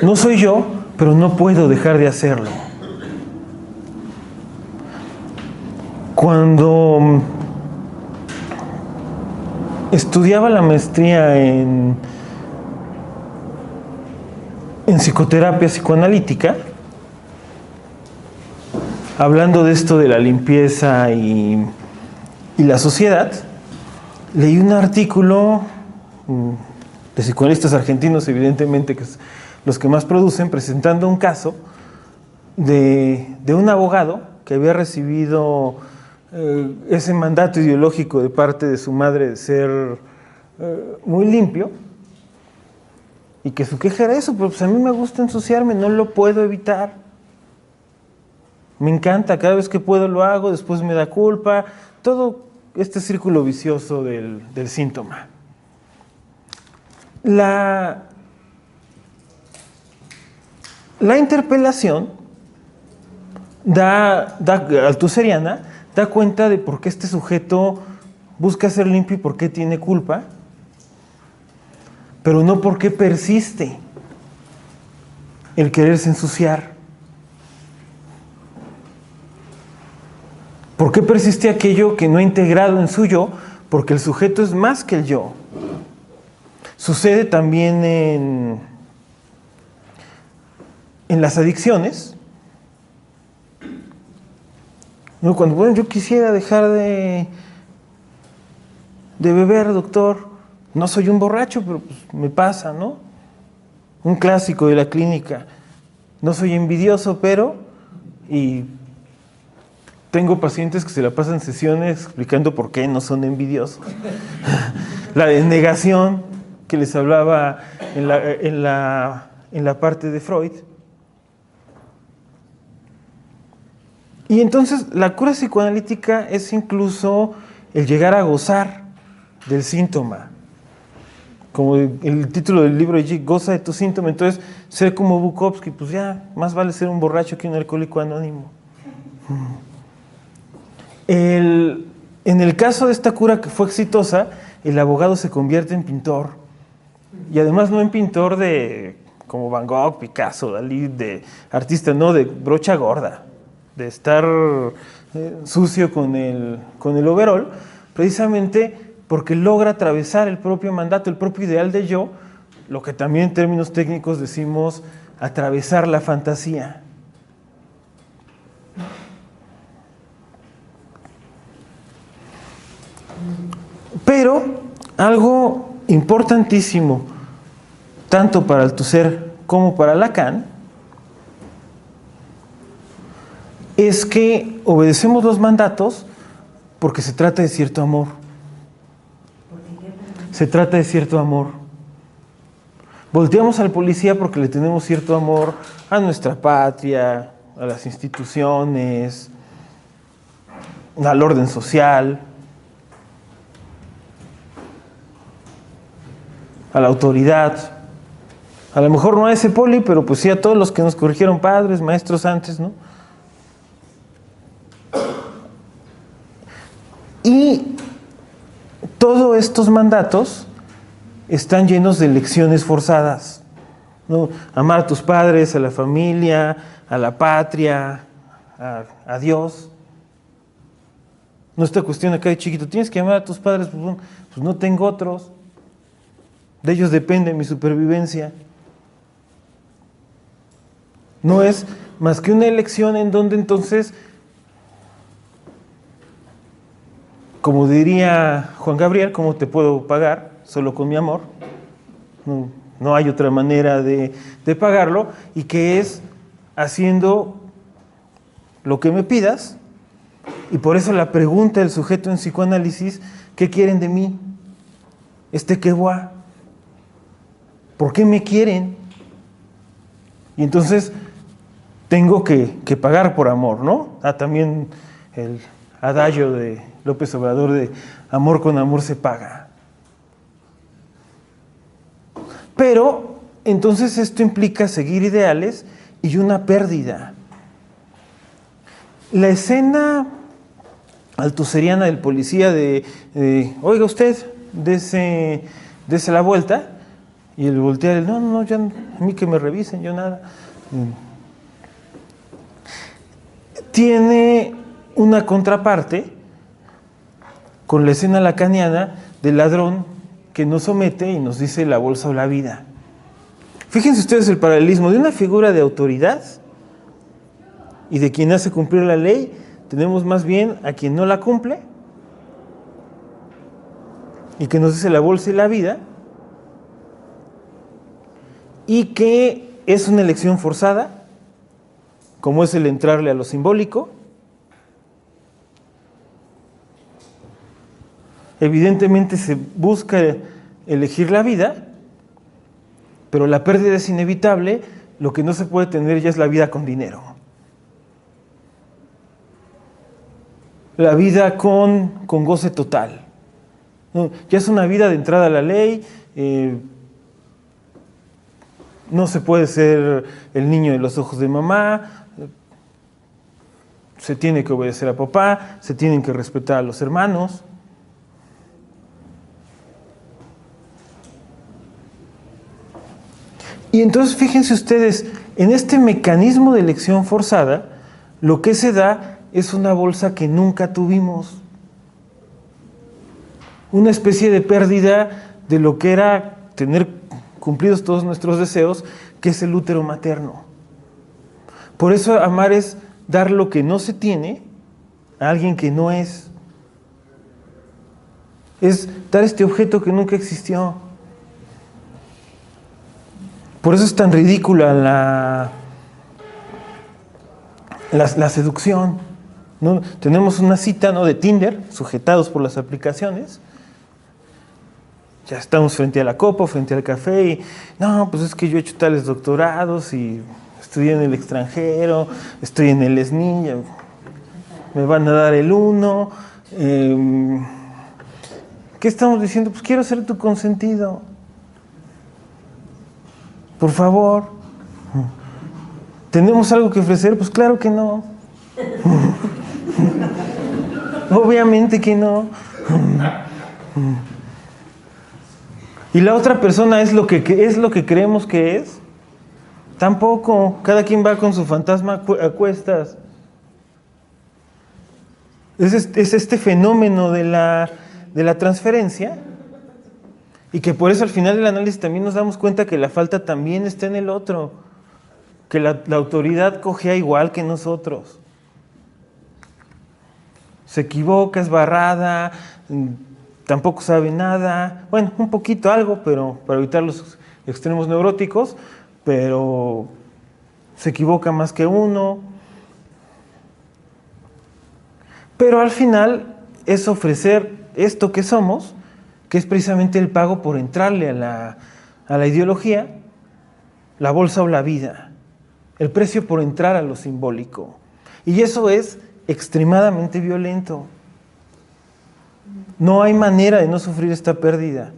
No soy yo, pero no puedo dejar de hacerlo. Cuando estudiaba la maestría en psicoterapia psicoanalítica, hablando de esto de la limpieza y la sociedad, leí un artículo de psicoanalistas argentinos, evidentemente, que es los que más producen, presentando un caso de un abogado que había recibido ese mandato ideológico de parte de su madre de ser muy limpio, y que su queja era eso: pero pues a mí me gusta ensuciarme, no lo puedo evitar, me encanta, cada vez que puedo lo hago, después me da culpa, todo este círculo vicioso del síntoma. La interpelación altuseriana da cuenta de por qué este sujeto busca ser limpio y por qué tiene culpa, pero no por qué persiste el quererse ensuciar. ¿Por qué persiste aquello que no ha integrado en su yo? Porque el sujeto es más que el yo. Sucede también en las adicciones. No, cuando bueno, yo quisiera dejar de beber, doctor, no soy un borracho, pero pues me pasa, ¿no? Un clásico de la clínica: no soy envidioso, pero... Y tengo pacientes que se la pasan sesiones explicando por qué no son envidiosos. La negación que les hablaba en la parte de Freud. Y entonces la cura psicoanalítica es incluso el llegar a gozar del síntoma. Como el título del libro de goza de tu síntoma. Entonces, ser como Bukowski, pues ya, más vale ser un borracho que un alcohólico anónimo. En el caso de esta cura que fue exitosa, el abogado se convierte en pintor. Y además no en pintor de como Van Gogh, Picasso, Dalí, de artista, no, de brocha gorda, de estar sucio con el overol, precisamente porque logra atravesar el propio mandato, el propio ideal de yo, lo que también en términos técnicos decimos atravesar la fantasía. Pero algo importantísimo, tanto para Althusser como para Lacan, es que obedecemos los mandatos porque se trata de cierto amor. Se trata de cierto amor. Volteamos al policía porque le tenemos cierto amor a nuestra patria, a las instituciones, al orden social, a la autoridad. A lo mejor no a ese poli, pero pues sí a todos los que nos corrigieron, padres, maestros antes, ¿no? Y todos estos mandatos están llenos de lecciones forzadas, ¿no? Amar a tus padres, a la familia, a la patria, a Dios. No esta cuestión acá de chiquito, tienes que amar a tus padres, pues no tengo otros. De ellos depende mi supervivencia. No es más que una elección en donde entonces, como diría Juan Gabriel, ¿cómo te puedo pagar? Solo con mi amor. No hay otra manera de pagarlo, y que es haciendo lo que me pidas. Y por eso la pregunta del sujeto en psicoanálisis: ¿qué quieren de mí? ¿Qué va? ¿Por qué me quieren? Y entonces tengo que pagar por amor, ¿no? También el adagio de López Obrador de amor con amor se paga. Pero entonces esto implica seguir ideales y una pérdida. La escena althuseriana del policía oiga usted, dese la vuelta, y el voltear, no, ya, a mí que me revisen, yo nada. Tiene una contraparte con la escena lacaniana del ladrón que nos somete y nos dice la bolsa o la vida. Fíjense ustedes el paralelismo de una figura de autoridad y de quien hace cumplir la ley. Tenemos más bien a quien no la cumple y que nos dice la bolsa y la vida. y que es una elección forzada, como es el entrarle a lo simbólico. Evidentemente se busca elegir la vida, pero la pérdida es inevitable. Lo que no se puede tener ya es la vida con dinero. La vida con goce total. No, ya es una vida de entrada a la ley. No se puede ser el niño de los ojos de mamá. Se tiene que obedecer a papá. Se tienen que respetar a los hermanos. Y entonces fíjense ustedes, en este mecanismo de elección forzada, lo que se da es una bolsa que nunca tuvimos. Una especie de pérdida de lo que era tener cumplidos todos nuestros deseos, que es el útero materno. Por eso amar es dar lo que no se tiene a alguien que no es. Es dar este objeto que nunca existió. Por eso es tan ridícula la seducción, ¿no? Tenemos una cita, ¿no?, de Tinder, sujetados por las aplicaciones. Ya estamos frente a la copa, frente al café y no, pues es que yo he hecho tales doctorados y estudié en el extranjero, estoy en el SNI, me van a dar el 1. ¿Qué estamos diciendo? Pues quiero ser tu consentido. Por favor. ¿Tenemos algo que ofrecer? Pues claro que no. Obviamente que no. ¿Y la otra persona es lo que creemos que es? Tampoco. Cada quien va con su fantasma a cuestas. Es este fenómeno de la transferencia, y que por eso al final del análisis también nos damos cuenta que la falta también está en el otro, que la autoridad cojea igual que nosotros. Se equivoca, es barrada, tampoco sabe nada, bueno, un poquito algo, pero para evitar los extremos neuróticos, pero se equivoca más que uno. Pero al final es ofrecer esto que somos, que es precisamente el pago por entrarle a la ideología, la bolsa o la vida, el precio por entrar a lo simbólico. Y eso es extremadamente violento. No hay manera de no sufrir esta pérdida.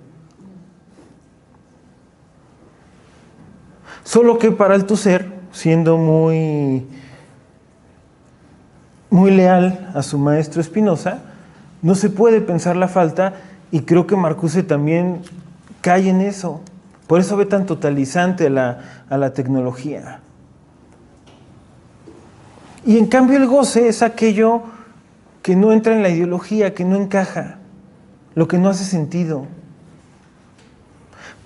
Solo que para Althusser, siendo muy leal a su maestro Spinoza, no se puede pensar la falta. Y creo que Marcuse también cae en eso. Por eso ve tan totalizante a la tecnología. Y en cambio el goce es aquello que no entra en la ideología, que no encaja, lo que no hace sentido.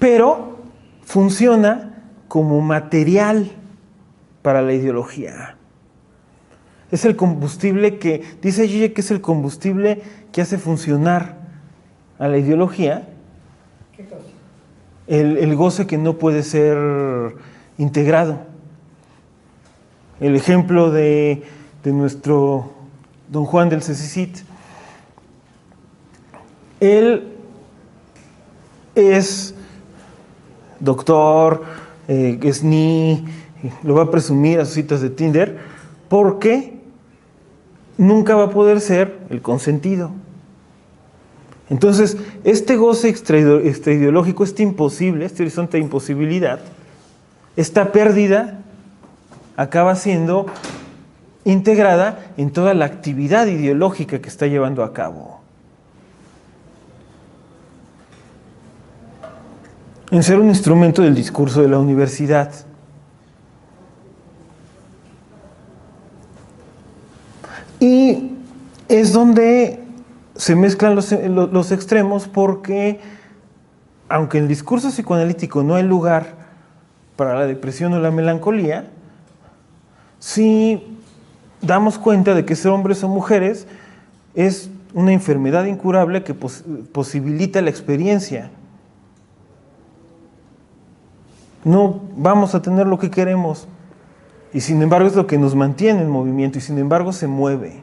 Pero funciona como material para la ideología. Es el combustible que, dice Zizek, que es el combustible que hace funcionar a la ideología. ¿Qué cosa? El goce que no puede ser integrado. El ejemplo de nuestro don Juan del Cecicit. Él es doctor, es SNI, lo va a presumir a sus citas de Tinder, porque nunca va a poder ser el consentido. Entonces, este goce extraideológico, este imposible, este horizonte de imposibilidad, esta pérdida acaba siendo integrada en toda la actividad ideológica que está llevando a cabo. En ser un instrumento del discurso de la universidad. Y es donde se mezclan los extremos, porque aunque en el discurso psicoanalítico no hay lugar para la depresión o la melancolía, sí damos cuenta de que ser hombres o mujeres es una enfermedad incurable que posibilita la experiencia. no vamos a tener lo que queremos. Y sin embargo es lo que nos mantiene en movimiento y sin embargo se mueve.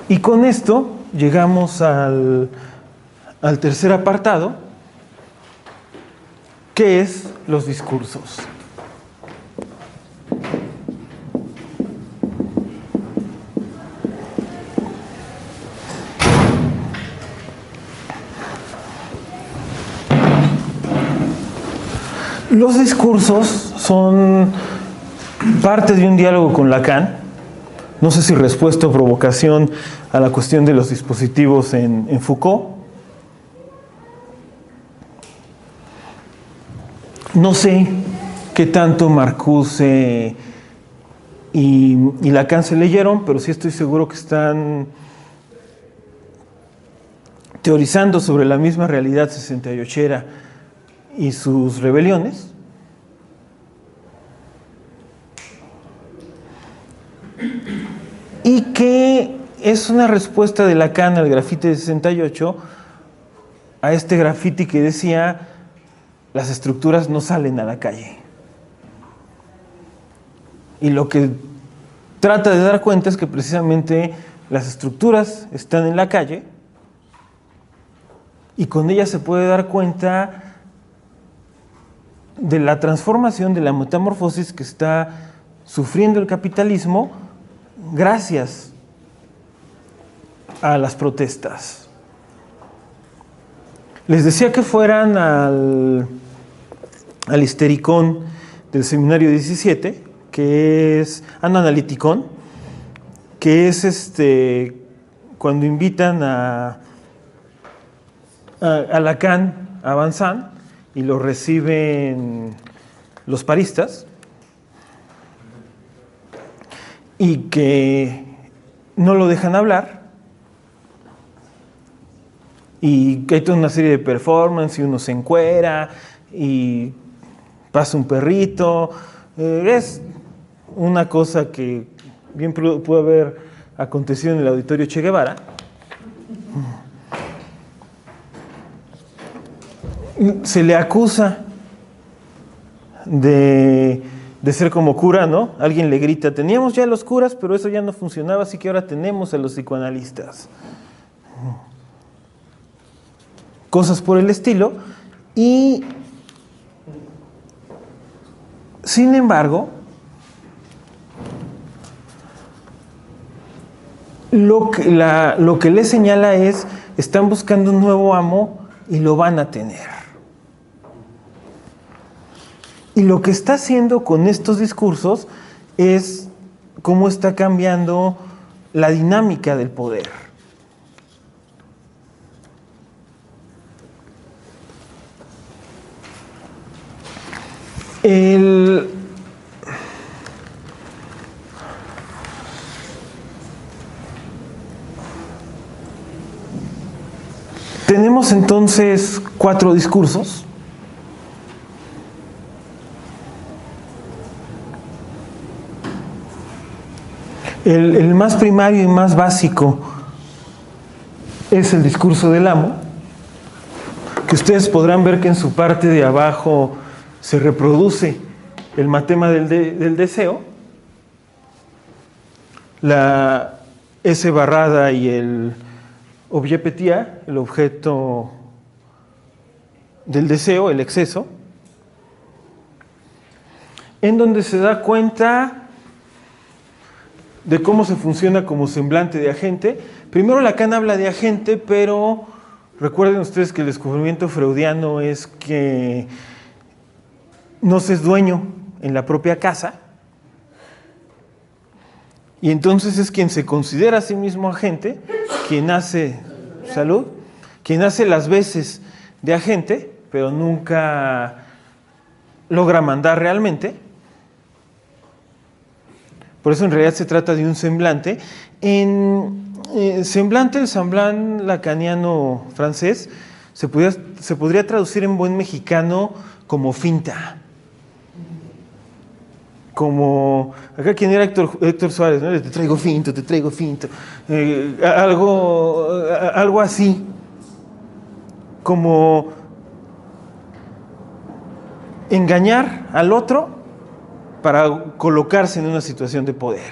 Y con esto llegamos al tercer apartado, que es los discursos. Los discursos son parte de un diálogo con Lacan, no sé si respuesta o provocación a la cuestión de los dispositivos en Foucault. No sé qué tanto Marcuse y Lacan se leyeron, pero sí estoy seguro que están teorizando sobre la misma realidad 68era y sus rebeliones. Y que es una respuesta de Lacan al grafiti de 68, a este grafiti que decía: las estructuras no salen a la calle. Y lo que trata de dar cuenta es que precisamente las estructuras están en la calle y con ellas se puede dar cuenta de la transformación, de la metamorfosis que está sufriendo el capitalismo gracias a las protestas. Les decía que fueran al histericón del seminario 17, que es Analiticón, que es cuando invitan a Lacan a Banzán y lo reciben los paristas, y que no lo dejan hablar, y que hay toda una serie de performances y uno se encuera y pasa un perrito. Es una cosa que bien pudo haber acontecido en el Auditorio Che Guevara. Se le acusa de ser como cura, ¿no? Alguien le grita: teníamos ya los curas, pero eso ya no funcionaba, así que ahora tenemos a los psicoanalistas. Cosas por el estilo. Y sin embargo, lo que le señala es: están buscando un nuevo amo y lo van a tener. Y lo que está haciendo con estos discursos es cómo está cambiando la dinámica del poder. Tenemos entonces 4 discursos. El más primario y más básico es el discurso del amo, que ustedes podrán ver que en su parte de abajo se reproduce el matema del deseo, la S barrada y el objet petit, el objeto del deseo, el exceso, en donde se da cuenta de cómo se funciona como semblante de agente. Primero Lacan habla de agente, pero recuerden ustedes que el descubrimiento freudiano es que no se es dueño en la propia casa, y entonces es quien se considera a sí mismo agente, quien hace quien hace las veces de agente, pero nunca logra mandar realmente. Por eso en realidad se trata de un semblante. Semblante, el semblant lacaniano francés, se podría traducir en buen mexicano como finta. Como acá quien era Héctor Suárez, ¿no? Te traigo finto. Algo así. Como engañar al otro para colocarse en una situación de poder,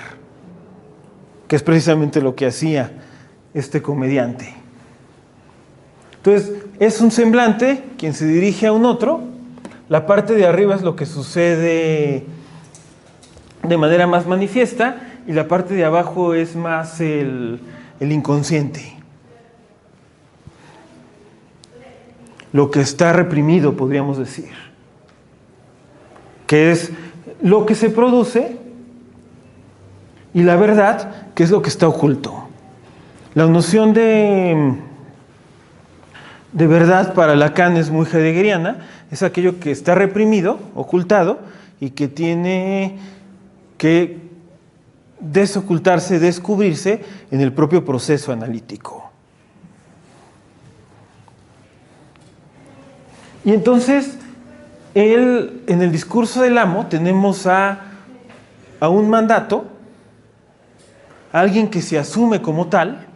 que es precisamente lo que hacía este comediante. Entonces, es un semblante quien se dirige a un otro. La parte de arriba es lo que sucede de manera más manifiesta y la parte de abajo es más el inconsciente. Lo que está reprimido, podríamos decir, que es lo que se produce, y la verdad, que es lo que está oculto. La noción de verdad para Lacan es muy heideggeriana, es aquello que está reprimido, ocultado, y que tiene que desocultarse, descubrirse en el propio proceso analítico. Y entonces, en el discurso del amo tenemos a un mandato, a alguien que se asume como tal,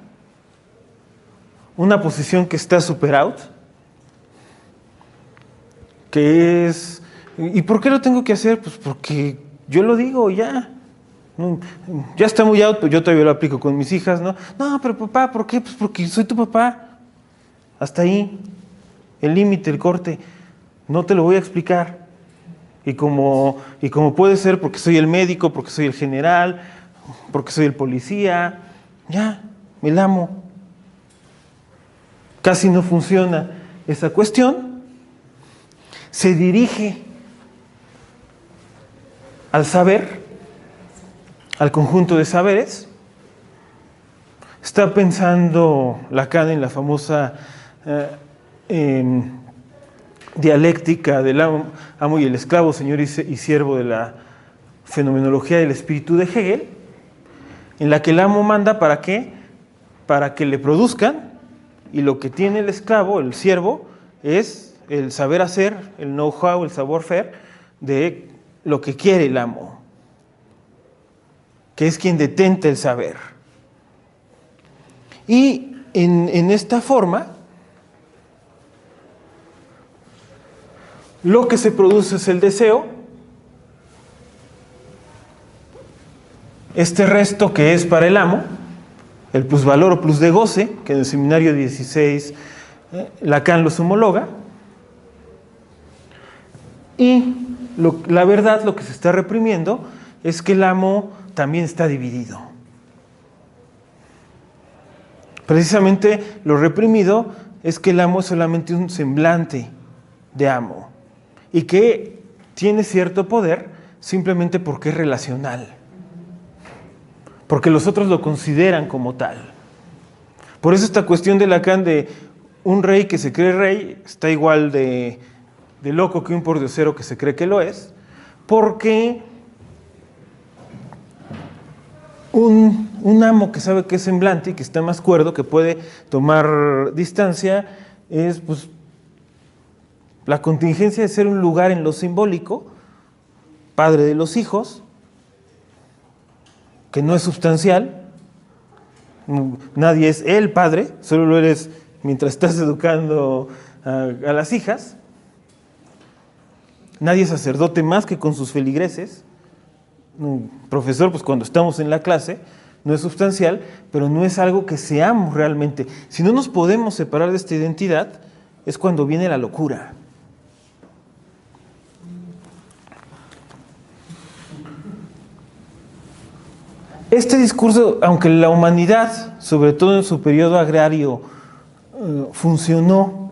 una posición que está super out, que es... ¿Y por qué lo tengo que hacer? Pues porque yo lo digo ya. Ya está muy out, pero yo todavía lo aplico con mis hijas, ¿no? No, pero papá, ¿por qué? Pues porque soy tu papá. Hasta ahí. El límite, el corte. No te lo voy a explicar. Y como puede ser porque soy el médico, porque soy el general, porque soy el policía, ya, me la amo. Casi no funciona esa cuestión. Se dirige al saber, al conjunto de saberes. Está pensando Lacan en la famosa dialéctica del amo y el esclavo, señor y siervo, de la fenomenología del espíritu de Hegel, en la que el amo manda ¿para qué? Para que le produzcan, y lo que tiene el esclavo, el siervo, es el saber hacer, el know-how, el savoir-faire de lo que quiere el amo, que es quien detenta el saber. Y en esta forma, lo que se produce es el deseo, este resto que es para el amo, el plusvalor o plus de goce, que en el seminario 16 Lacan los homologa, y la verdad, lo que se está reprimiendo es que el amo también está dividido. Precisamente lo reprimido es que el amo es solamente un semblante de amo y que tiene cierto poder simplemente porque es relacional, porque los otros lo consideran como tal. Por eso esta cuestión de Lacan de un rey que se cree rey está igual de loco que un pordiosero que se cree que lo es, porque un amo que sabe que es semblante y que está más cuerdo, que puede tomar distancia, es pues la contingencia de ser un lugar en lo simbólico, padre de los hijos, que no es sustancial, nadie es el padre, solo lo eres mientras estás educando a las hijas. Nadie es sacerdote más que con sus feligreses. Un profesor, pues cuando estamos en la clase, no es sustancial, pero no es algo que seamos realmente. Si no nos podemos separar de esta identidad, es cuando viene la locura. Este discurso, aunque la humanidad, sobre todo en su periodo agrario, funcionó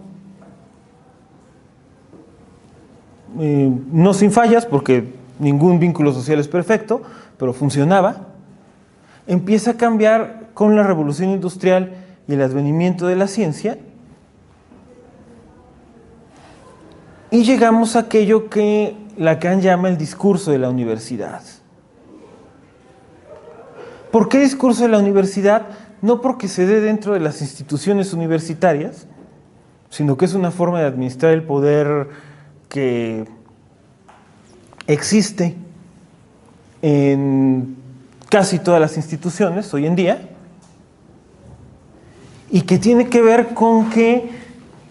no sin fallas, porque ningún vínculo social es perfecto, pero funcionaba, empieza a cambiar con la revolución industrial y el advenimiento de la ciencia, y llegamos a aquello que Lacan llama el discurso de la universidad. ¿Por qué discurso de la universidad? No porque se dé dentro de las instituciones universitarias, sino que es una forma de administrar el poder que existe en casi todas las instituciones hoy en día y que tiene que ver con que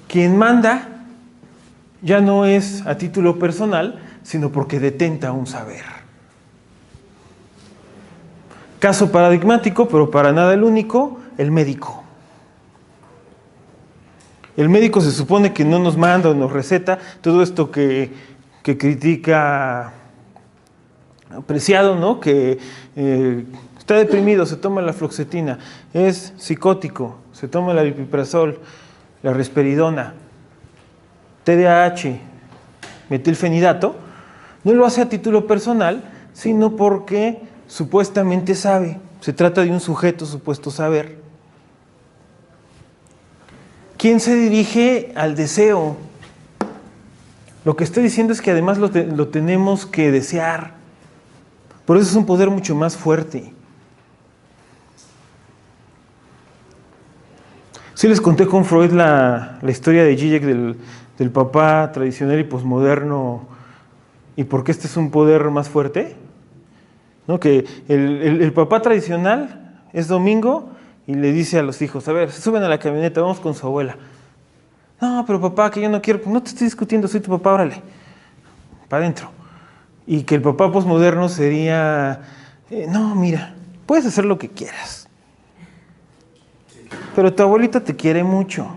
quien manda ya no es a título personal, sino porque detenta un saber. Caso paradigmático, pero para nada el único, el médico. El médico se supone que no nos manda o nos receta todo esto que critica Preciado, ¿no? Que está deprimido, se toma la fluoxetina, es psicótico, se toma el aripiprazol, la risperidona, TDAH, metilfenidato. No lo hace a título personal, sino porque supuestamente sabe. Se trata de un sujeto supuesto saber. ¿Quién se dirige al deseo? Lo que estoy diciendo es que además lo tenemos que desear. Por eso es un poder mucho más fuerte. Sí les conté con Freud la historia de Zizek del papá tradicional y posmoderno y por qué este es un poder más fuerte. ¿No? Que el papá tradicional es domingo y le dice a los hijos, a ver, se suben a la camioneta, vamos con su abuela. No, pero papá, que yo no quiero, no te estoy discutiendo, soy tu papá, órale, para adentro. Y que el papá posmoderno sería, no, mira, puedes hacer lo que quieras, pero tu abuelita te quiere mucho.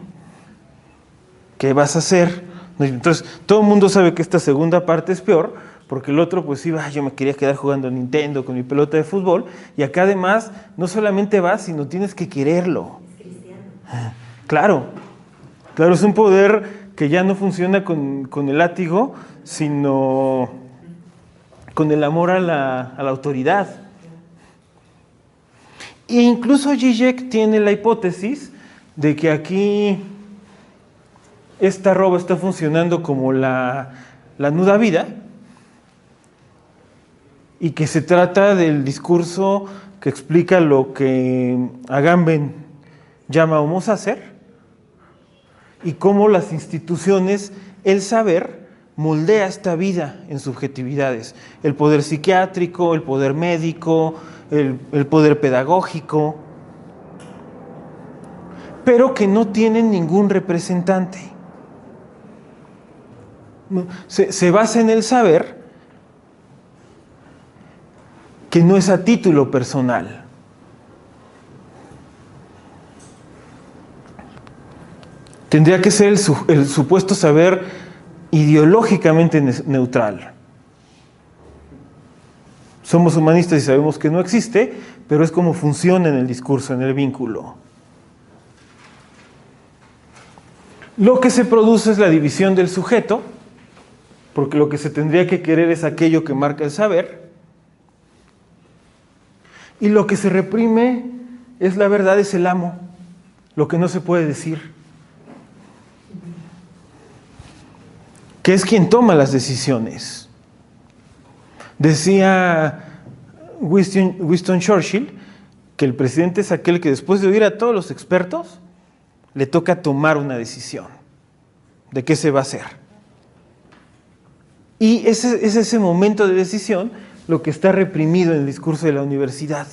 ¿Qué vas a hacer? Entonces, todo el mundo sabe que esta segunda parte es peor, porque el otro pues iba, yo me quería quedar jugando a Nintendo con mi pelota de fútbol, y acá además no solamente vas, sino tienes que quererlo. Es cristiano. Claro, es un poder que ya no funciona con el látigo, sino con el amor a la autoridad. E incluso Zizek tiene la hipótesis de que aquí esta arroba está funcionando como la nuda vida y que se trata del discurso que explica lo que Agamben llama homo sacer y cómo las instituciones, el saber, moldea esta vida en subjetividades. El poder psiquiátrico, el poder médico, el poder pedagógico, pero que no tienen ningún representante. Se basa en el saber que no es a título personal. Tendría que ser el supuesto saber ideológicamente neutral. Somos humanistas y sabemos que no existe, pero es como funciona en el discurso, en el vínculo. Lo que se produce es la división del sujeto, porque lo que se tendría que querer es aquello que marca el saber, y lo que se reprime es la verdad, es el amo, lo que no se puede decir, que es quien toma las decisiones. Decía Winston Churchill que el presidente es aquel que después de oír a todos los expertos le toca tomar una decisión de qué se va a hacer. Y es ese momento de decisión lo que está reprimido en el discurso de la universidad.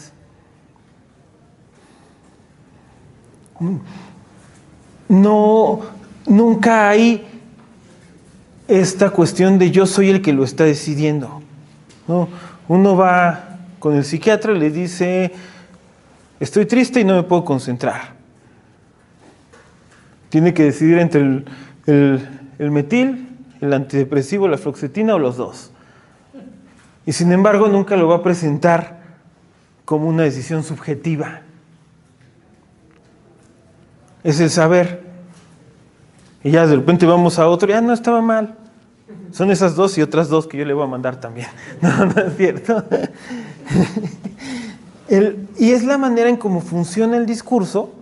No, nunca hay esta cuestión de yo soy el que lo está decidiendo. No, uno va con el psiquiatra y le dice, estoy triste y no me puedo concentrar. Tiene que decidir entre el metil, el antidepresivo, la fluoxetina o los dos. Y sin embargo nunca lo va a presentar como una decisión subjetiva. Es el saber. Y ya de repente vamos a otro, ya no estaba mal. Son esas dos y otras dos que yo le voy a mandar también. No, no es cierto. Y es la manera en cómo funciona el discurso.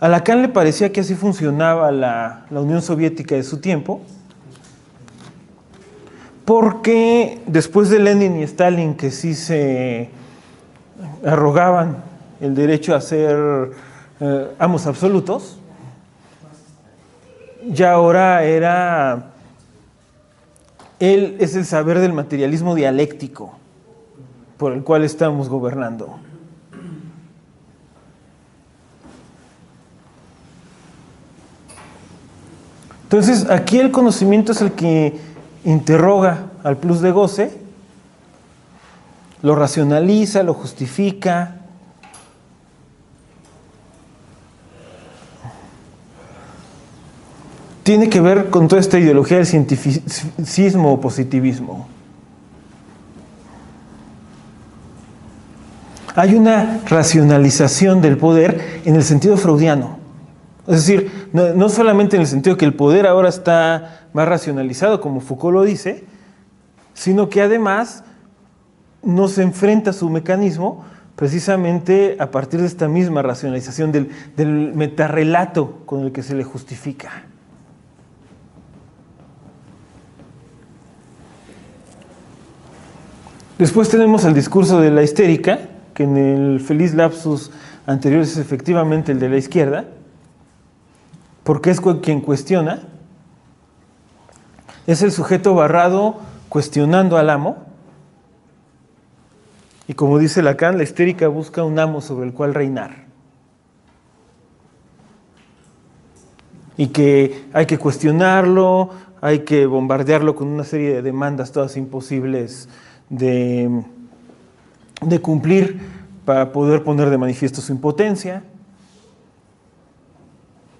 A Lacan le parecía que así funcionaba la Unión Soviética de su tiempo, porque después de Lenin y Stalin, que sí se arrogaban el derecho a ser amos absolutos, ya ahora él es el saber del materialismo dialéctico por el cual estamos gobernando. Entonces, aquí el conocimiento es el que interroga al plus de goce, lo racionaliza, lo justifica. Tiene que ver con toda esta ideología del cientificismo o positivismo. Hay una racionalización del poder en el sentido freudiano. Es decir, no solamente en el sentido que el poder ahora está más racionalizado, como Foucault lo dice, sino que además nos enfrenta a su mecanismo precisamente a partir de esta misma racionalización del metarrelato con el que se le justifica. Después tenemos el discurso de la histérica, que en el feliz lapsus anterior es efectivamente el de la izquierda, porque es quien cuestiona. Es el sujeto barrado cuestionando al amo. Y como dice Lacan, la histérica busca un amo sobre el cual reinar. Y que hay que cuestionarlo, hay que bombardearlo con una serie de demandas todas imposibles de cumplir para poder poner de manifiesto su impotencia.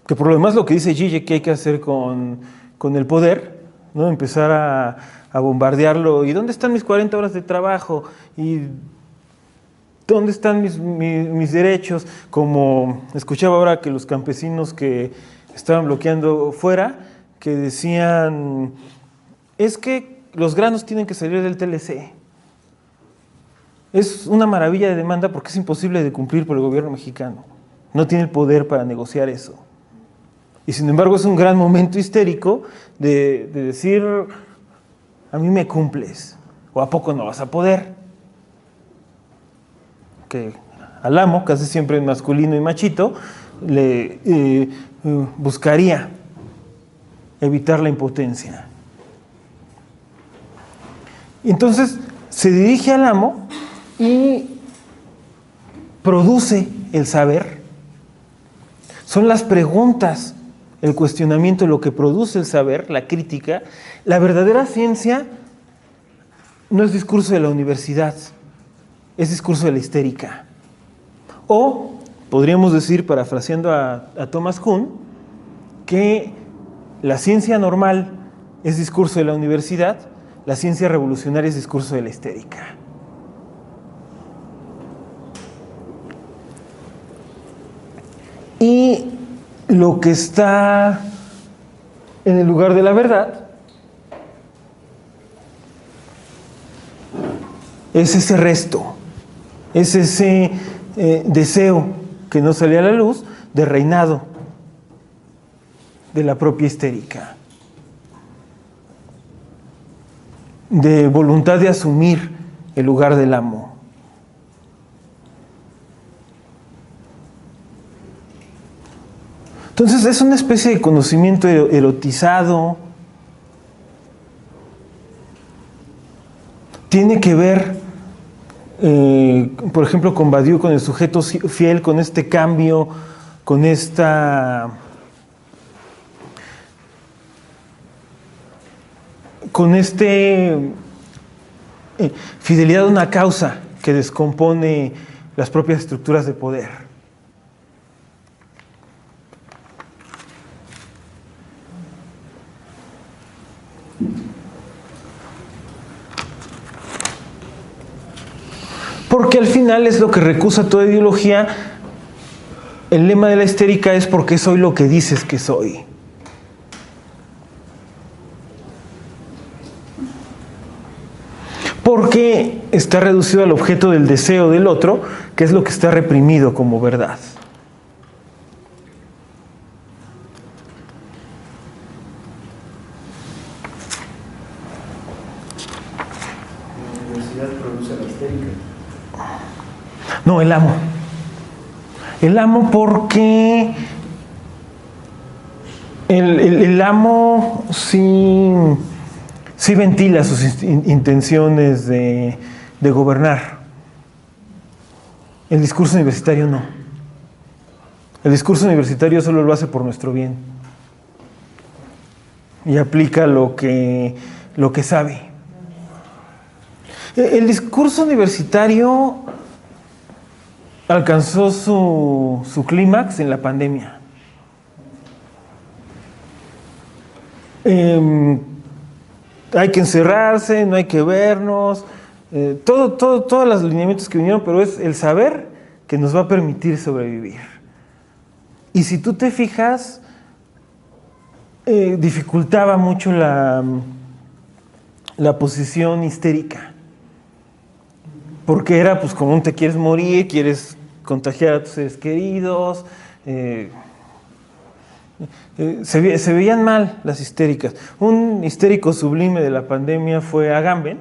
Que por lo demás lo que dice Zizek que hay que hacer con el poder, ¿no? Empezar a bombardearlo. ¿Y dónde están mis 40 horas de trabajo? ¿Y dónde están mis derechos? Como escuchaba ahora que los campesinos que estaban bloqueando fuera, que decían, es que los granos tienen que salir del TLC. Es una maravilla de demanda porque es imposible de cumplir por el gobierno mexicano. No tiene el poder para negociar eso. Y sin embargo es un gran momento histérico de decir, a mí me cumples, o a poco no vas a poder. Que al amo, casi siempre en masculino y machito, le buscaría evitar la impotencia. Y entonces se dirige al amo y produce el saber. Son las preguntas, el cuestionamiento, lo que produce el saber, la crítica. La verdadera ciencia no es discurso de la universidad, es discurso de la histérica. O podríamos decir, parafraseando a Thomas Kuhn, que la ciencia normal es discurso de la universidad, la ciencia revolucionaria es discurso de la histérica. Y lo que está en el lugar de la verdad es ese resto, es ese deseo que no sale a la luz de reinado de la propia histérica, de voluntad de asumir el lugar del amo. Entonces es una especie de conocimiento erotizado. Tiene que ver, por ejemplo, con Badiou, con el sujeto fiel, con este cambio, con esta fidelidad a una causa que descompone las propias estructuras de poder. Porque al final es lo que recusa toda ideología. El lema de la histérica es porque soy lo que dices que soy. Porque está reducido al objeto del deseo del otro, que es lo que está reprimido como verdad. ¿La universidad produce la histérica? No, el amo. El amo porque el amo sí ventila sus intenciones de gobernar. El discurso universitario no. El discurso universitario solo lo hace por nuestro bien. y aplica lo que sabe. El discurso universitario alcanzó su clímax en la pandemia. Hay que encerrarse, no hay que vernos, todos los lineamientos que vinieron, pero es el saber que nos va a permitir sobrevivir. Y si tú te fijas, dificultaba mucho la posición histérica, porque era pues como te quieres morir, quieres contagiar a tus seres queridos, se veían mal las histéricas. Un histérico sublime de la pandemia fue Agamben,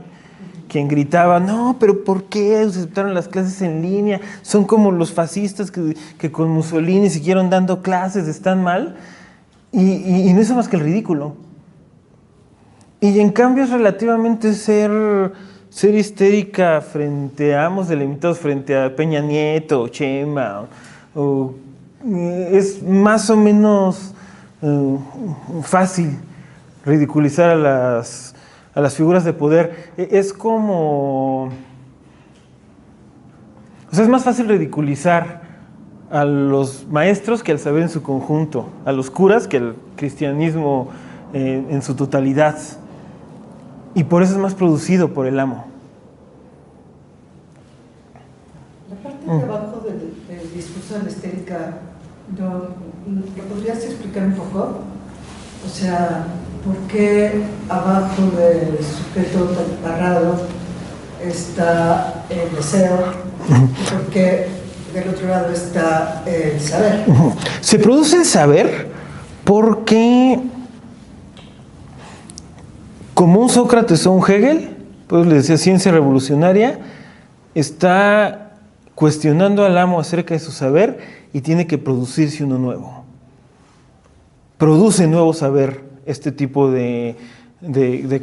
quien gritaba, no, pero ¿por qué aceptaron las clases en línea? Son como los fascistas que con Mussolini siguieron dando clases, están mal. Y no hizo más que el ridículo. Y en cambio es relativamente ser histérica frente a ambos delimitados, frente a Peña Nieto, o Chema, es más o menos fácil ridiculizar a las figuras de poder. Es como... O sea, es más fácil ridiculizar a los maestros que al saber en su conjunto, a los curas que al cristianismo en su totalidad. Y por eso es más producido por el amo. La parte de abajo del discurso de la histérica, ¿lo podrías explicar un poco? O sea, ¿por qué abajo del sujeto narrado está el deseo? ¿Y por qué del otro lado está el saber? Se produce el saber porque, como un Sócrates o un Hegel, pues le decía ciencia revolucionaria, está cuestionando al amo acerca de su saber y tiene que producirse uno nuevo. Produce nuevo saber este tipo de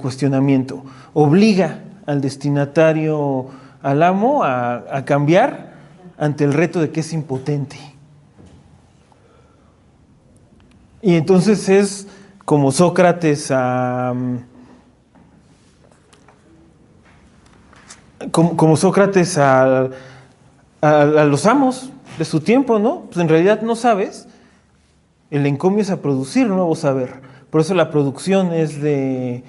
cuestionamiento. Obliga al destinatario, al amo, a cambiar ante el reto de que es impotente. Y entonces es como Sócrates como Sócrates a los amos de su tiempo, ¿no? Pues en realidad no sabes. El encomio es a producir nuevo saber. Por eso la producción es de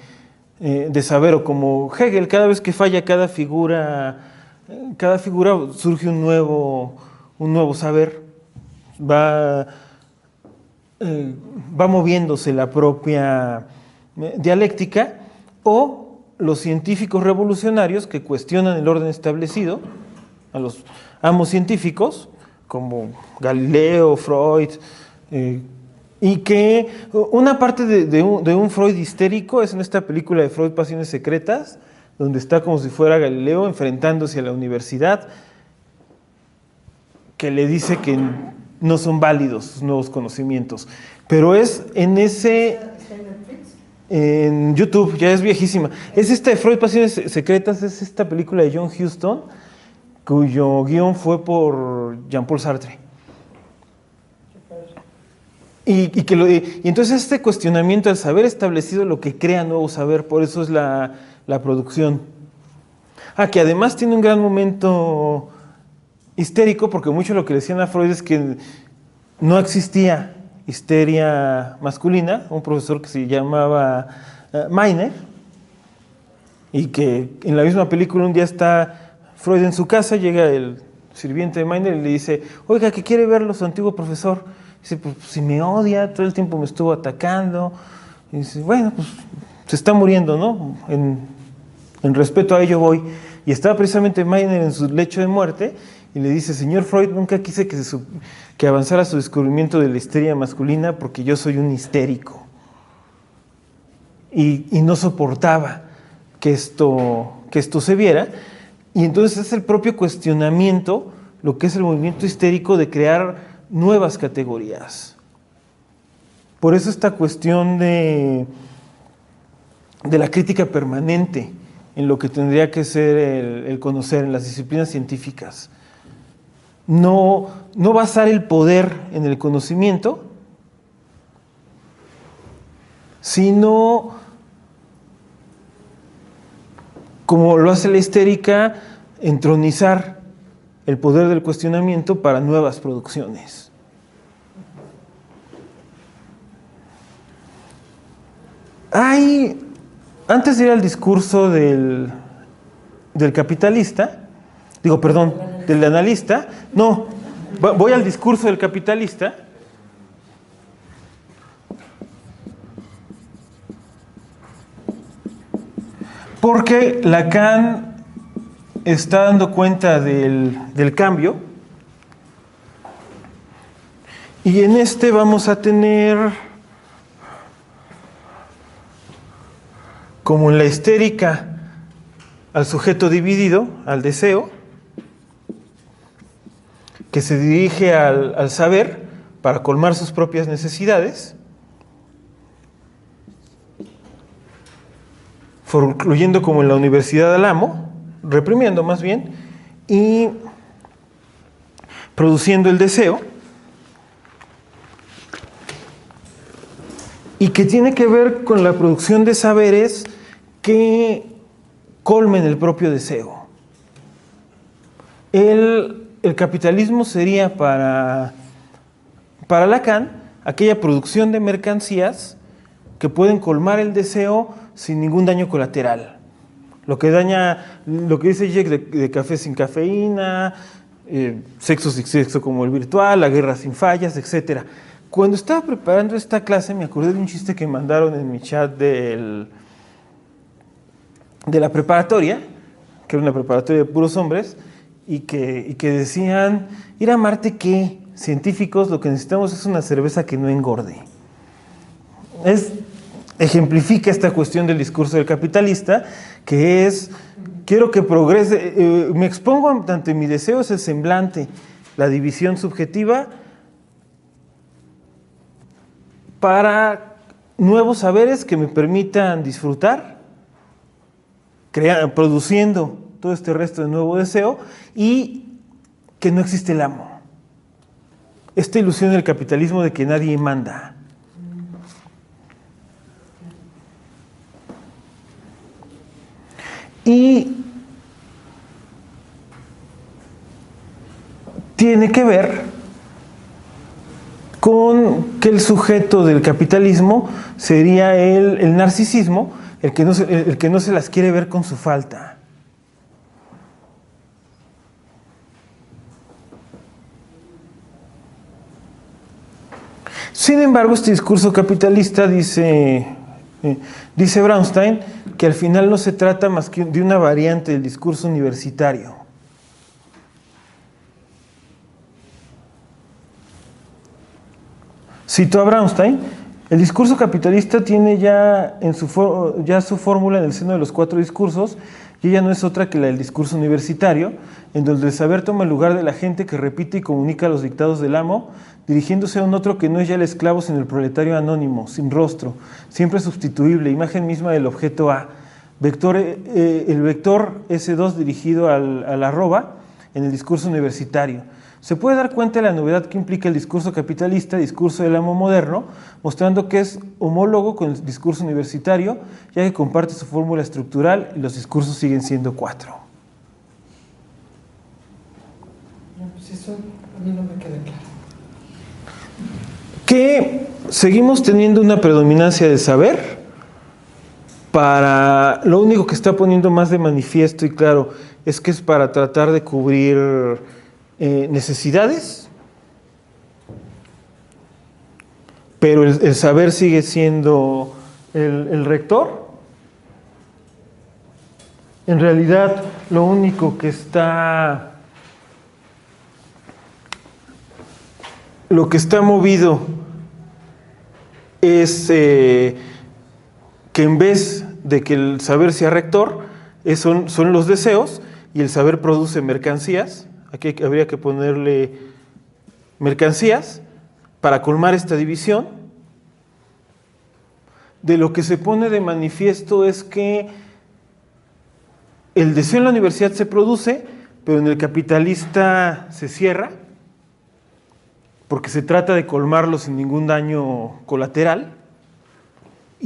saber, o como Hegel, cada vez que falla cada figura surge un nuevo saber. Va moviéndose la propia dialéctica, o los científicos revolucionarios que cuestionan el orden establecido, a los amos científicos, como Galileo, Freud, y que una parte de un Freud histérico es en esta película de Freud, Pasiones Secretas, donde está como si fuera Galileo enfrentándose a la universidad, que le dice que no son válidos sus nuevos conocimientos. Pero es en ese... En YouTube, ya es viejísima. Es esta de Freud, Pasiones Secretas, es esta película de John Huston, cuyo guión fue por Jean-Paul Sartre. Y entonces este cuestionamiento del saber establecido lo que crea nuevo saber, por eso es la producción. Que además tiene un gran momento histérico, porque mucho lo que decían a Freud es que no existía histeria masculina, un profesor que se llamaba Meiner, y que en la misma película un día está Freud en su casa, llega el sirviente de Meiner y le dice, oiga, ¿qué quiere verlo su antiguo profesor? Dice, pues si me odia, todo el tiempo me estuvo atacando. Y dice, bueno, pues se está muriendo, ¿no? En respeto a ello voy. Y estaba precisamente Meiner en su lecho de muerte y le dice, señor Freud, nunca quise que avanzara su descubrimiento de la histeria masculina porque yo soy un histérico. Y no soportaba que esto se viera. Y entonces es el propio cuestionamiento, lo que es el movimiento histérico de crear nuevas categorías. Por eso esta cuestión de la crítica permanente en lo que tendría que ser el conocer en las disciplinas científicas. No basar el poder en el conocimiento, sino como lo hace la histérica, entronizar el poder del cuestionamiento para nuevas producciones. Antes de ir al discurso del capitalista, del analista, voy al discurso del capitalista. Porque Lacan está dando cuenta del cambio, y en este vamos a tener, como en la histérica, al sujeto dividido, al deseo, que se dirige al saber para colmar sus propias necesidades, concluyendo como en la universidad al amo, reprimiendo más bien, y produciendo el deseo, y que tiene que ver con la producción de saberes que colmen el propio deseo. El capitalismo sería para Lacan aquella producción de mercancías que pueden colmar el deseo sin ningún daño colateral. Lo que dice Jack de café sin cafeína, sexo sin sexo como el virtual, la guerra sin fallas, etc. Cuando estaba preparando esta clase me acordé de un chiste que mandaron en mi chat de la preparatoria, que era una preparatoria de puros hombres, y que decían, ir a Marte, ¿qué? Científicos, lo que necesitamos es una cerveza que no engorde. Ejemplifica esta cuestión del discurso del capitalista, que es, quiero que progrese, me expongo ante mi deseo, es el semblante, la división subjetiva, para nuevos saberes que me permitan disfrutar, produciendo todo este resto de nuevo deseo, y que no existe el amo. Esta ilusión del capitalismo de que nadie manda. Y tiene que ver con que el sujeto del capitalismo sería el narcisismo, el que no se las quiere ver con su falta. Sin embargo, este discurso capitalista dice Brownstein que al final no se trata más que de una variante del discurso universitario. Cito a Brownstein: el discurso capitalista tiene ya su fórmula en el seno de los 4 discursos, y ella no es otra que la del discurso universitario, en donde el saber toma el lugar de la gente que repite y comunica los dictados del amo, dirigiéndose a un otro que no es ya el esclavo, sino el proletario anónimo, sin rostro, siempre sustituible, imagen misma del objeto A. El vector S2 dirigido al arroba en el discurso universitario. Se puede dar cuenta de la novedad que implica el discurso capitalista, discurso del amo moderno, mostrando que es homólogo con el discurso universitario, ya que comparte su fórmula estructural y los discursos siguen siendo 4. Pues eso a mí no me queda claro. Que seguimos teniendo una predominancia de saber. Lo único que está poniendo más de manifiesto y claro es que es para tratar de cubrir necesidades, pero el saber sigue siendo el rector. En realidad, lo único que está movido es que en vez de que el saber sea rector, son los deseos, y el saber produce mercancías. Aquí habría que ponerle mercancías para colmar esta división. De lo que se pone de manifiesto es que el deseo en la universidad se produce, pero en el capitalista se cierra, porque se trata de colmarlo sin ningún daño colateral,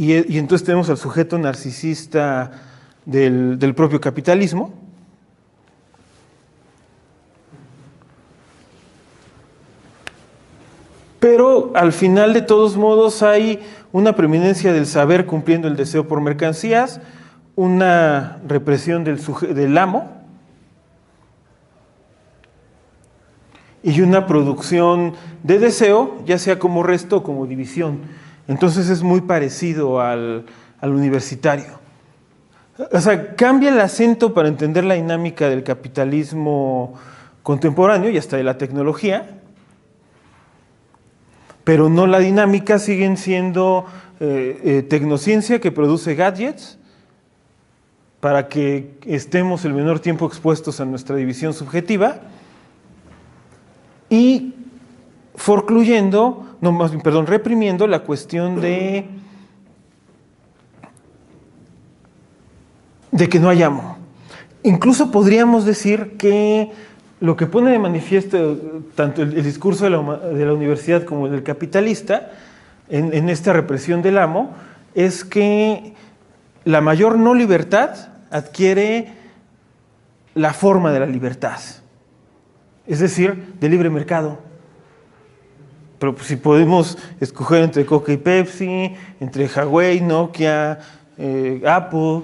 y entonces tenemos al sujeto narcisista del propio capitalismo. Pero al final, de todos modos, hay una preeminencia del saber cumpliendo el deseo por mercancías, una represión del amo y una producción de deseo, ya sea como resto o como división. Entonces es muy parecido al universitario. O sea, cambia el acento para entender la dinámica del capitalismo contemporáneo y hasta de la tecnología, pero no la dinámica. Siguen siendo tecnociencia que produce gadgets para que estemos el menor tiempo expuestos a nuestra división subjetiva y reprimiendo la cuestión de que no hay amo. Incluso podríamos decir que lo que pone de manifiesto tanto el discurso de la universidad como el del capitalista en esta represión del amo es que la mayor no libertad adquiere la forma de la libertad, es decir, de libre mercado. Pero si podemos escoger entre Coca y Pepsi, entre Huawei, Nokia, Apple.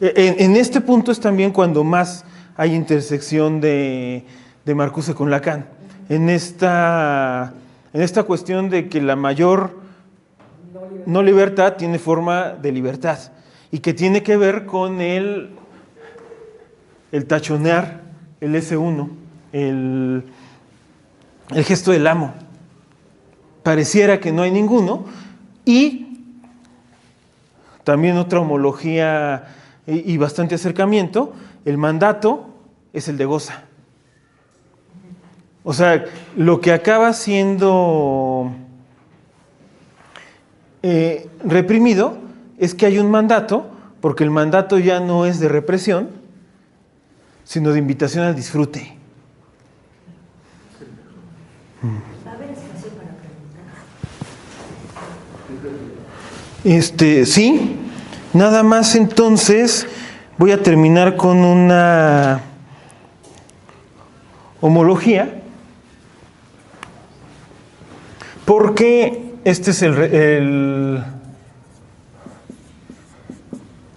En este punto es también cuando más hay intersección de Marcuse con Lacan. En esta cuestión de que la mayor no libertad tiene forma de libertad y que tiene que ver con el tachonear, el S1, el gesto del amo. Pareciera que no hay ninguno. Y también otra homología y bastante acercamiento, el mandato es el de goza. O sea, lo que acaba siendo reprimido es que hay un mandato, porque el mandato ya no es de represión, sino de invitación al disfrute. ¿Va a haber espacio para preguntar? Sí. Nada más, entonces voy a terminar con una homología, porque este es el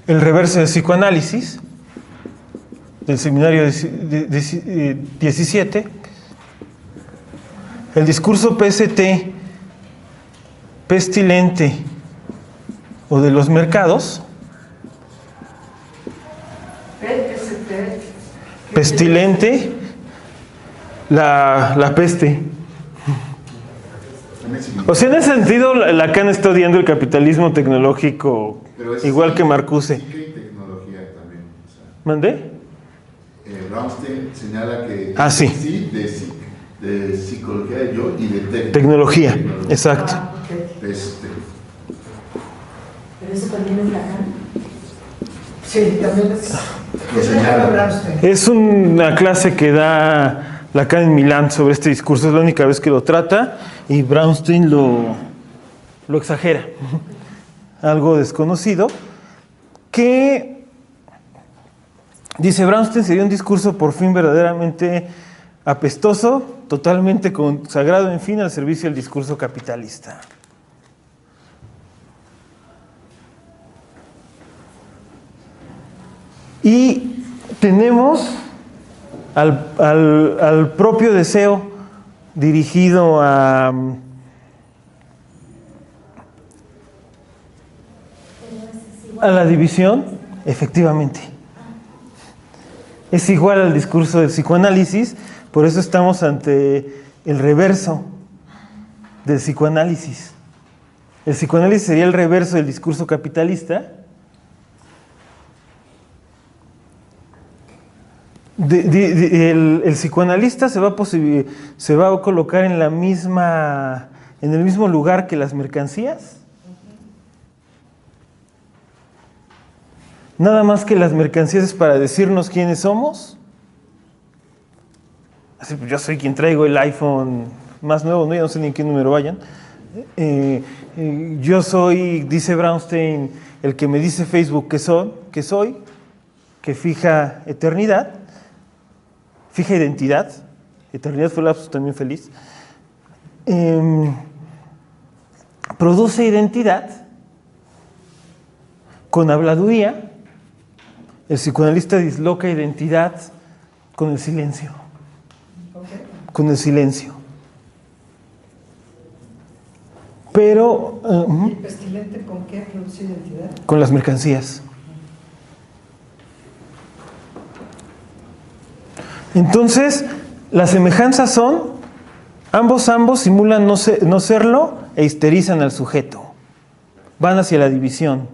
reverso del psicoanálisis del seminario 17. El discurso PST, pestilente o de los mercados, pestilente, la peste. O sea, en ese sentido, Lacan está odiando el capitalismo tecnológico, igual que Marcuse. Tecnología también. O sea, ¿Mandé? Brownstein señala que sí. de psicología de yo y de tecnología. Exacto. Peste. ¿Pero eso también es Lacan? Sí, también Lo señala. Es una clase que da Lacan en Milán sobre este discurso, es la única vez que lo trata, y Brownstein lo exagera. Algo desconocido, que dice Brownstein sería un discurso por fin verdaderamente apestoso, totalmente consagrado, en fin, al servicio del discurso capitalista. Y tenemos al propio deseo dirigido a la división, efectivamente. Es igual al discurso del psicoanálisis, por eso estamos ante el reverso del psicoanálisis. El psicoanálisis sería el reverso del discurso capitalista. El psicoanalista se va a colocar en el mismo lugar que las mercancías. Nada más que las mercancías es para decirnos quiénes somos. Así, pues yo soy quien traigo el iPhone más nuevo, ¿no? Ya no sé ni en qué número vayan. Yo soy, dice Brownstein, el que me dice Facebook que soy, que fija eternidad, fija identidad. Eternidad fue lapsus también feliz. Produce identidad con habladuría. El psicoanalista disloca identidad con el silencio. Con el silencio. Pero... ¿Y el pestilente con qué produce identidad? Con las mercancías. Entonces, las semejanzas son, ambos simulan no serlo e histerizan al sujeto. Van hacia la división.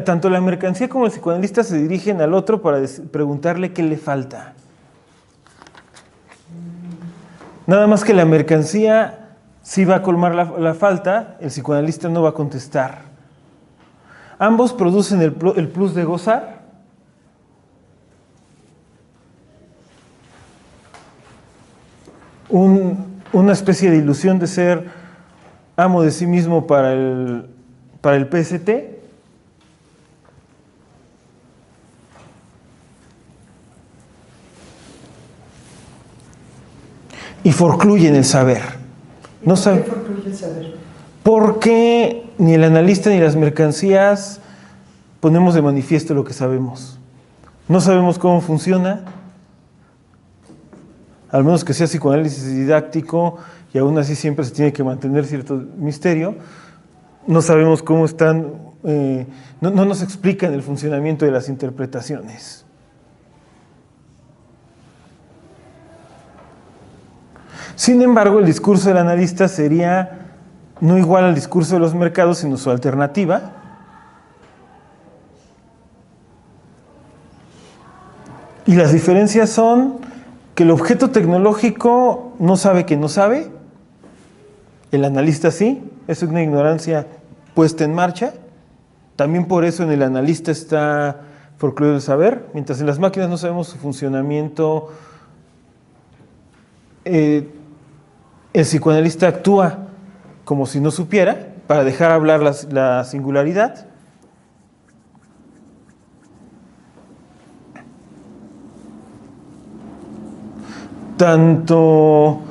Tanto la mercancía como el psicoanalista se dirigen al otro para preguntarle qué le falta. Nada más que la mercancía sí va a colmar la falta, el psicoanalista no va a contestar. Ambos producen el plus de gozar. Una especie de ilusión de ser amo de sí mismo para el PST. Y forcluyen el saber. ¿Por qué forcluye el saber? Porque ni el analista ni las mercancías ponemos de manifiesto lo que sabemos. No sabemos cómo funciona, al menos que sea psicoanálisis didáctico, y aún así siempre se tiene que mantener cierto misterio. No sabemos cómo están, no nos explican el funcionamiento de las interpretaciones. Sin embargo, el discurso del analista sería no igual al discurso de los mercados, sino su alternativa. Y las diferencias son que el objeto tecnológico no sabe que no sabe, el analista sí, es una ignorancia puesta en marcha. También por eso en el analista está forcluido el saber, mientras en las máquinas no sabemos su funcionamiento. El psicoanalista actúa como si no supiera para dejar hablar la singularidad. Tanto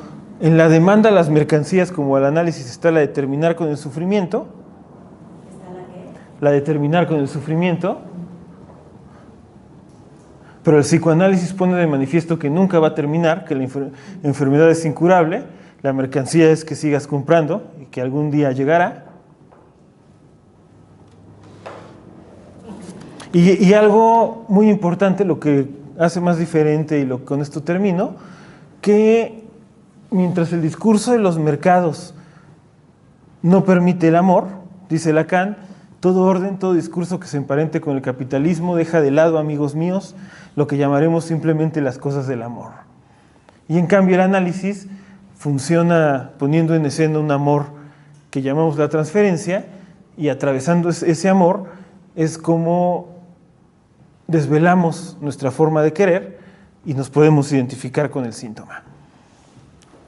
en la demanda a las mercancías como al análisis está la de terminar con el sufrimiento. ¿Está la qué? La de terminar con el sufrimiento. Pero el psicoanálisis pone de manifiesto que nunca va a terminar, que la enfermedad es incurable, la mercancía es que sigas comprando y que algún día llegará. Y algo muy importante, lo que hace más diferente, y con esto termino, que mientras el discurso de los mercados no permite el amor, dice Lacan, todo orden, todo discurso que se emparente con el capitalismo deja de lado, amigos míos, lo que llamaremos simplemente las cosas del amor. Y en cambio el análisis funciona poniendo en escena un amor que llamamos la transferencia, y atravesando ese amor es como desvelamos nuestra forma de querer y nos podemos identificar con el síntoma.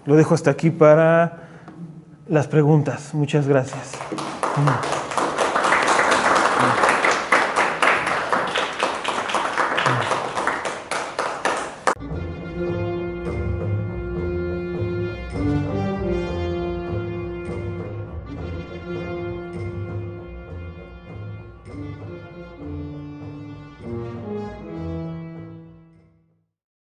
Lo dejo hasta aquí para las preguntas. Muchas gracias.